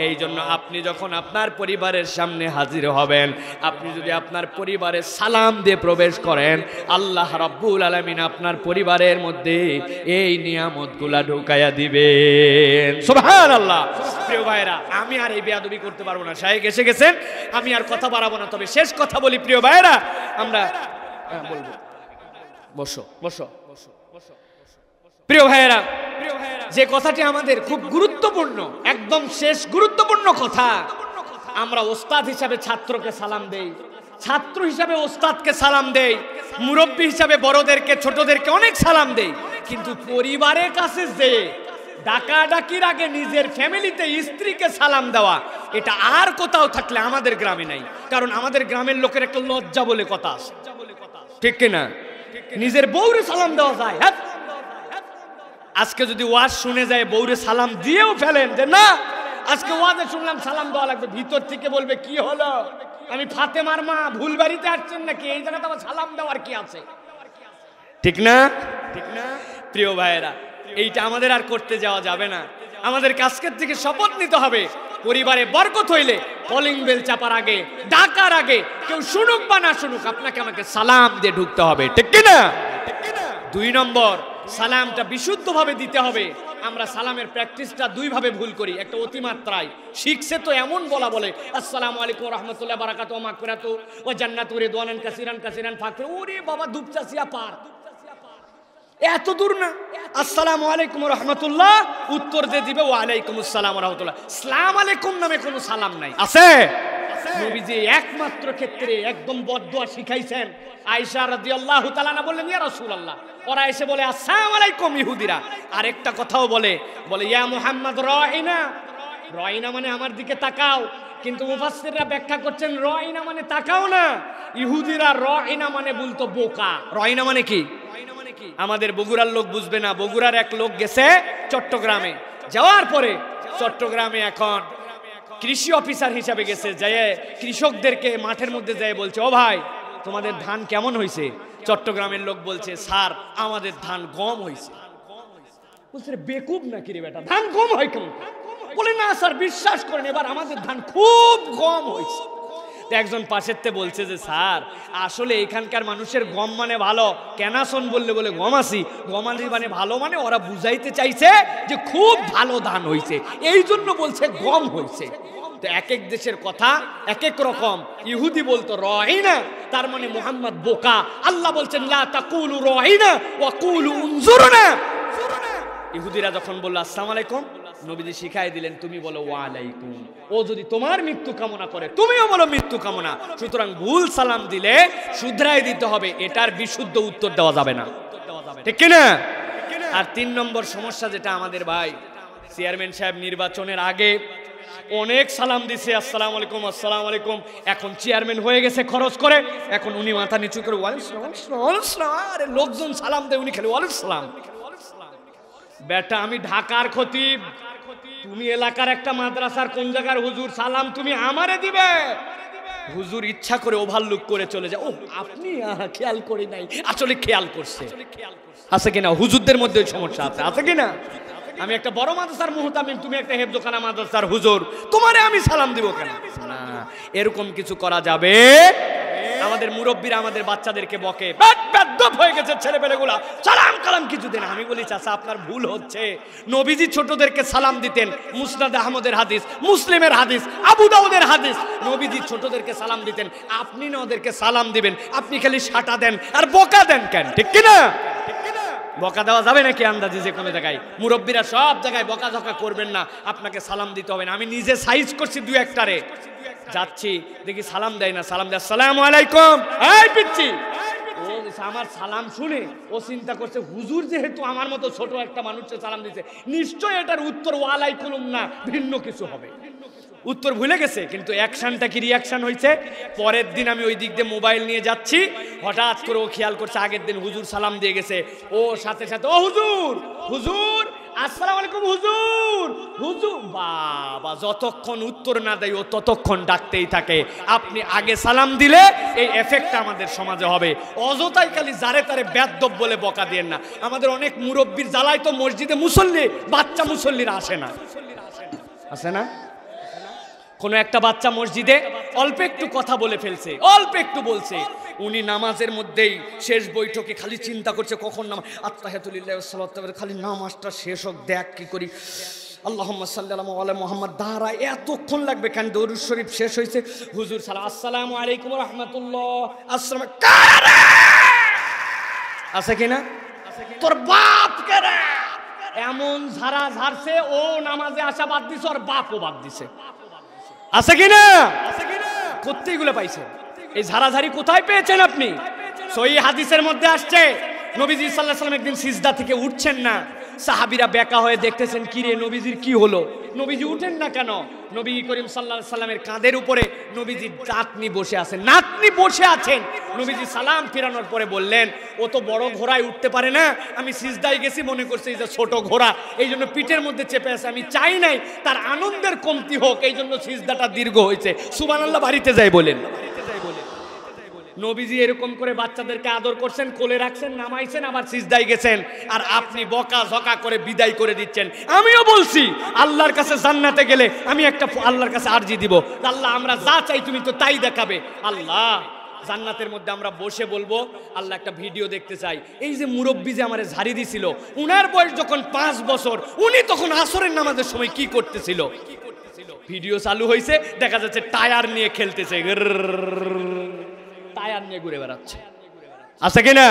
এই জন্য আপনি যখন আপনার পরিবারের সামনে হাজির হবেন, আপনি যদি আপনার পরিবারে সালাম দিয়ে প্রবেশ করেন, আল্লাহ রাব্বুল আলামিন আপনার পরিবারের মধ্যে এই নিয়ামতগুলা ঢুকায়া দিবেন। সুবহানাল্লাহ। প্রিয় ভাইরা, আমি আর এই বেয়াদবি করতে পারবো না, শায়েখ এসে গেছেন, আমি আর কথা বাড়াবো না। তবে শেষ কথা বলি, প্রিয় ভাইরা, আমরা বলবো, বসো বসো বসো বসো। প্রিয় ভাইরা, যে কথাটি আমাদের খুব গুরুত্বপূর্ণ, একদম শেষ গুরুত্বপূর্ণ কথা, আমরা ওস্তাদ হিসাবে ছাত্রকে সালাম দেই, ছাত্র হিসাবে ওস্তাদকে সালাম দেই, মুরব্বী হিসাবে বড়দেরকে ছোটদেরকে অনেক সালাম দেই, কিন্তু পরিবারের কাছে যে ডাকাডাকির আগে নিজের ফ্যামিলিতে স্ত্রীকে সালাম দেওয়া, এটা আর কোথাও থাকলে আমাদের গ্রামে নাই। কারণ আমাদের গ্রামের লোকের একটা লজ্জা বলে কথা আছে, ঠিক কিনা? নিজের বউরে সালাম দেওয়া যায়। হ্যাঁ, আজকে যদি ওয়াজ শুনে যায় বউরে সালাম দিয়েও ফেলেন যে না আজকে ওয়াজে শুনলাম সালাম দেওয়া লাগবে, ভিতর থেকে বলবে কি হলো, আমি ফাতেমার মা ভুল বাড়িতে আসছেন নাকি, এই জায়গাতে আবার সালাম দেওয়ার কি আছে? ঠিক না? ঠিক না? প্রিয় ভাইয়েরা, এইটা আমাদের আর করতে যাওয়া যাবে না। আমাদের আজকের থেকে শপথ নিতে হবে, পরিবারে বরকত হইলে কলিং বেল চাপার আগে, ডাকার আগে, কেউ শুনুক বা না শুনুক, আপনাকে আমাকে সালাম দিয়ে ঢুকতে হবে, ঠিক কিনা? 2 নম্বর, সালামটা বিশুদ্ধভাবে দিতে হবে। আমরা সালামের প্র্যাকটিসটা দুইভাবে ভুল করি। একটা অতিমাত্রায় শিখছে তো এমন বলে আসসালামু আলাইকুম রহমতুল্লাহ বারাকাতুহু মাগফিরাতু ওয়া জান্নাতু রিদওয়ানান কাসিরান কাসিরান ফাকফির। ওরে বাবা দুপচাচিয়া পার, এত দূর না। আসসালামু আলাইকুম রহমতুল্লাহ, উত্তর যে দিবে ওয়া আলাইকুম আসসালাম রাহমাতুল্লাহ। সালাম আলাইকুম নামে কোনো সালাম নাই, আছে? নবীজি একমাত্র ক্ষেত্রে একদম বদদুয়া শিখাইছেন। আয়েশা রাদিয়াল্লাহু তাআলা না বললেন ইয়া রাসূলুল্লাহ, ওরা এসে বলে আসসালামু আলাইকুম ইহুদিরা। আরেকটা কথাও বলে ইয়া মুহাম্মদ রাইনা, রাইনা মানে আমার দিকে তাকাও। কিন্তু মুফাসসিররা ব্যাখ্যা করছেন রাইনা মানে তাকাও না, ইহুদিরা রাইনা মানে বলতো বোকা। রাইনা মানে কি? আমাদের বগুড়ার লোক বুঝবে না। বগুড়ার এক লোক গেছে চট্টগ্রামে, যাওয়ার পরে চট্টগ্রামে এখন কৃষি অফিসার হিসাবে গেছে, যায় কৃষকদেরকে মাঠের মধ্যে যায় বলছে ও ভাই তোমাদের ধান কেমন হয়েছে? চট্টগ্রামের লোক বলছে স্যার আমাদের ধান গম হয়েছে। বলছে বেকুব নাকি রে বেটা, ধান গম হয় কেমন? বলে না স্যার বিশ্বাস করেন এবার আমাদের ধান খুব গম হয়েছে। একজন পাশেরতে বলছে যে স্যার আসলে এখানকার মানুষের গম মানে ভালো, কেনাসন বললে বলে গমাসি, গমালি মানে ভালো, মানে ওরা বুঝাইতে চাইছে যে খুব ভালো ধান হয়েছে, এই জন্য বলছে গম হয়েছে। তো এক এক দেশের কথা এক এক রকম। ইহুদি বলতো রাইনা, তার মানে মুহাম্মদ বোকা। আল্লাহ বলছেন লা তাকুলু রাইনা ওয়া কুলু উনজুরনা। ইহুদিরা যখন বলল আসসালামু আলাইকুম, নবীজি শিখাই দিলেন তুমি বলো ওয়া আলাইকুম। ও যদি তোমার মৃত্যু কামনা করে তুমিও বলো মৃত্যু কামনা। সুতরাং ভুল সালাম দিলে শুধরাই দিতে হবে, এটার বিশুদ্ধ উত্তর দেওয়া যাবে না, ঠিক কিনা? আর 3 নম্বর সমস্যা যেটা আমাদের ভাই, চেয়ারম্যান সাহেব নির্বাচনের আগে অনেক সালাম দিছে আসসালামু আলাইকুম আসসালামু আলাইকুম। এখন চেয়ারম্যান হয়ে গেছে খরচ করে, এখন উনি মাথা নিচু করে ওয়ালাইকুম আসসালাম, আরে লোকজন সালাম দেয় উনি খালি ওয়ালাইকুম আসসালাম। বেটা আমি ঢাকার খতিব, তুমি এলাকার একটা মাদ্রাসার কোন জায়গার হুজুর, সালাম তুমি আমারে দিবে? হুজুর ইচ্ছা করে ওভারলুক করে চলে যায়, ও আপনি খেয়াল করি নাই, আসলে খেয়াল করছে। আছে কিনা? হুজুরদের মধ্যে সমস্যা আছে, আছে কিনা? আমি একটা বড় মাদ্রাসার মুহতামিম, তুমি একটা হেফজখানা মাদ্রাসার হুজুর, তোমারে আমি সালাম দিব কেন? না, এরকম কিছু করা যাবে। আমাদের মুরব্বীরা আমাদের বাচ্চাদেরকে বকে, বেদব হয়ে গেছে ছেলেপেলেগুলা, সালাম কালাম কিছু দেন। আমি বলি চাচা আপনার ভুল হচ্ছে। নবীজি ছোটদেরকে সালাম দিতেন, মুসনাদ আহমদের হাদিস, মুসলিমের হাদিস, আবু দাউদের হাদিস, নবীজি ছোটদেরকে সালাম দিতেন। আপনি না ওদেরকে সালাম দিবেন, আপনি খালি সাটা দেন আর বকা দেন কেন? ঠিক কিনা? বকা দেওয়া যাবে নাকি আন্দাজে যে কোনো জায়গায়? মুরব্বীরা সব জায়গায় বকা ঝকা করবেন না, আপনাকে সালাম দিতে হবে না। আমি নিজে সাইজ করছি 2-1টারে, যাচ্ছি দেখি সালাম দেয় না, সালাম দেয় আসসালামু আলাইকুম, এই পিচ্ছি। ও আমার সালাম শুনে ও চিন্তা করছে হুজুর যেহেতু আমার মতো ছোট একটা মানুষকে সালাম দিচ্ছে, নিশ্চয় এটার উত্তর ওয়ালাইকুম না ভিন্ন কিছু হবে। উত্তর ভুলে গেছে, কিন্তু অ্যাকশনটা কি রিয়াকশন হয়েছে। পরের দিন আমি ওই দিক দিয়ে মোবাইল নিয়ে যাচ্ছি, হঠাৎ করে ও খেয়াল করছে আগের দিন হুজুর সালাম দিয়ে গেছে। ও সাথে সাথে ও হুজুর হুজুর আসসালামু আলাইকুম হুজুর হুজুর। বাবা যতক্ষণ উত্তর না দেয় ও ততক্ষণ ডাকতেই থাকে। আপনি আগে সালাম দিলে এই এফেক্টটা আমাদের সমাজে হবে। অযথাই খালি যারে তারে বেদব বলে বকা দিয়েন না। আমাদের অনেক মুরব্বীর জ্বালায় তো মসজিদে মুসল্লি, বাচ্চা মুসল্লিরা আসে না, আসে না। কোনো একটা বাচ্চা মসজিদে অল্প একটু কথা বলে ফেলছে, অল্প একটু বলছে, উনি নামাজের মধ্যেই শেষ বৈঠকে খালি চিন্তা করছে কখন নামাজ, আত্তাহিয়াতুলিল্লাহি ওয়া সালাতু, খালি নামাজটা শেষ হোক, দেখ কি করি, আল্লাহুম্মা সাল্লি আলা মুহাম্মদ, দাঁড়া এতক্ষণ লাগবে কেন? দরুদ শরীফ শেষ হয়েছে, হুজুর সালাম আসসালামু আলাইকুম ওয়া রাহমাতুল্লাহ, আসসালাম আছে কিনা? তোর বাপ কেরে এমন ঝাড়া ঝাড়ছে, ও নামাজে আসা বাদ দিছে, ওর বাপও বাদ দিছে, আছে কিনা? কোথায় এগুলো পাইছে? এই ঝাড়াঝাড়ি কোথায় পেয়েছেন আপনি? সহিহ হাদিসের মধ্যে আসছে নবীজি সাল্লাল্লাহু আলাইহি ওয়াসাল্লাম একদিন সিজদা থেকে উঠছেন না, সাহাবীরা বেকা হয়ে দেখতেছেন কি রে নবীজির কি হলো, নবীজি উঠেন না কেন? নবী করিম সাল্লাল্লাহু আলাইহি ওয়াসাল্লামের কাঁধের উপরে নবীজির নাতনি বসে আছেন, নাতনি বসে আছেন। নবীজি সালাম ফিরানোর পরে বললেন, ও তো বড় ঘোড়ায় উঠতে পারে না, আমি সিজদায় গেছি মনে করছি এই যে ছোট ঘোড়া, এই জন্য পিঠের মধ্যে চেপে আছে, আমি চাই নাই তার আনন্দের কমতি হোক, এই জন্য সিজদাটা দীর্ঘ হয়েছে। সুবহানাল্লাহ বাড়িতে যাই বলেন। নবীজি এরকম করে বাচ্চাদেরকে আদর করছেন, কোলে রাখছেন, নামাইছেন, আবার সিজদায় গেছেন, আর আপনি বকা ঝকা করে বিদায় করে দিচ্ছেন। আমিও বলছি আল্লাহর কাছে জান্নাতে গেলে আমি একটা আল্লাহর কাছে আরজি দিব, আল্লাহ আমরা যা চাই তুমি তো তাই দেখাবে। আল্লাহ জান্নাতের মধ্যে আমরা বসে বলবো আল্লাহ একটা ভিডিও দেখতে চাই, এই যে মুরব্বী যে আমারে ঝাড়ি দিছিল, উনার বয়স যখন 5 বছর, উনি তখন আসরের নামাজের সময় কি করতেছিল। ভিডিও চালু হয়েছে, দেখা যাচ্ছে টায়ার নিয়ে খেলতেছে, টায়ার নিয়ে ঘুরে বেড়াচ্ছে। আছে কিনা?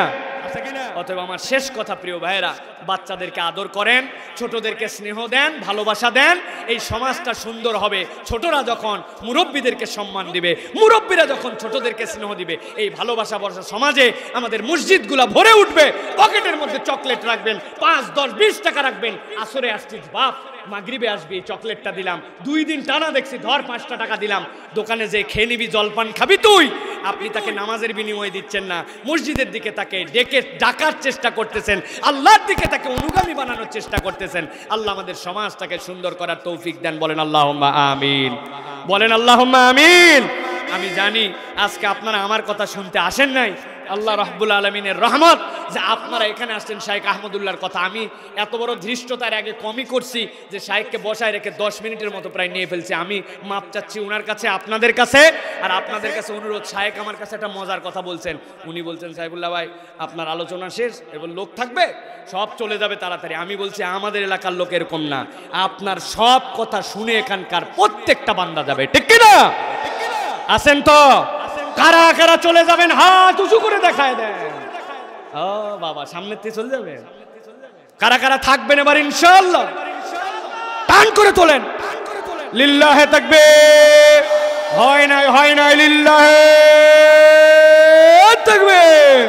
অতএব আমার শেষ কথা প্রিয় ভাইয়েরা, বাচ্চাদেরকে আদর করেন, ছোটদেরকে স্নেহ দেন, ভালোবাসা দেন, এই সমাজটা সুন্দর হবে। ছোটরা যখন মুরব্বীদেরকে সম্মান দিবে, মুরব্বীরা যখন ছোটদেরকে স্নেহ দিবে, এই ভালোবাসা বর্ষা সমাজে আমাদের মসজিদগুলা ভরে উঠবে। পকেটের মধ্যে চকলেট রাখবেন, 5, 10, 20 টাকা রাখবেন, আসরে আসছিস বাপ, মাগরিবে আসবি, চকলেটটা দিলাম, 2 দিন টানা দেখছি ধর 5টা টাকা দিলাম, দোকানে যে খেয়ে নিবি, জলপান খাবি তুই। আপনি তাকে নামাজের বিনিময়ে দিচ্ছেন না, মসজিদের দিকে তাকে ডাকার চেষ্টা করতেছেন, আল্লাহর দিকে তাকে অনুগামী বানানোর চেষ্টা করতেছেন। আল্লাহ আমাদের সমাজটাকে সুন্দর করার তৌফিক দেন, বলেন আল্লাহুম্মা আমিন, বলেন আল্লাহুম্মা আমিন। আমি জানি আজকে আপনারা আমার কথা শুনতে আসেন নাই, আল্লাহ রাব্বুল আলামিনের রহমত যে আপনারা এখানে আসছেন। শাইখ আহমদুল্লাহর কথা আমি এত বড় ধৃষ্টতার আগে কমই করছি যে শাইখকে বসায় রেখে 10 মিনিটের মতো প্রায় নিয়ে ফেলছি। আমি মাপ চাচ্ছি ওনার কাছে, আপনাদের কাছে, আর আপনাদের কাছে অনুরোধ। শাইখ আমার কাছে একটা মজার কথা বলছেন, উনি বলছেন সাইফুল্লাহ ভাই আপনার আলোচনা শেষ, এবার লোক থাকবে সব চলে যাবে তাড়াতাড়ি। আমি বলছি আমাদের এলাকার লোক এরকম না, আপনার সব কথা শুনে এখানকার প্রত্যেকটা বান্দা যাবে, ঠিক কিনা? আসেন তো, কারা কারা চলে যাবেন হাত উঁচু করে দেখায় দেন। ও বাবা, সামনের থেকে চলে যাবে। কারা কারা থাকবেন এবার ইনশাআল্লাহ? টান করে তোলেন, লিল্লাহে তাকবীর। হয় নাই লিল্লাহে তাকবীর।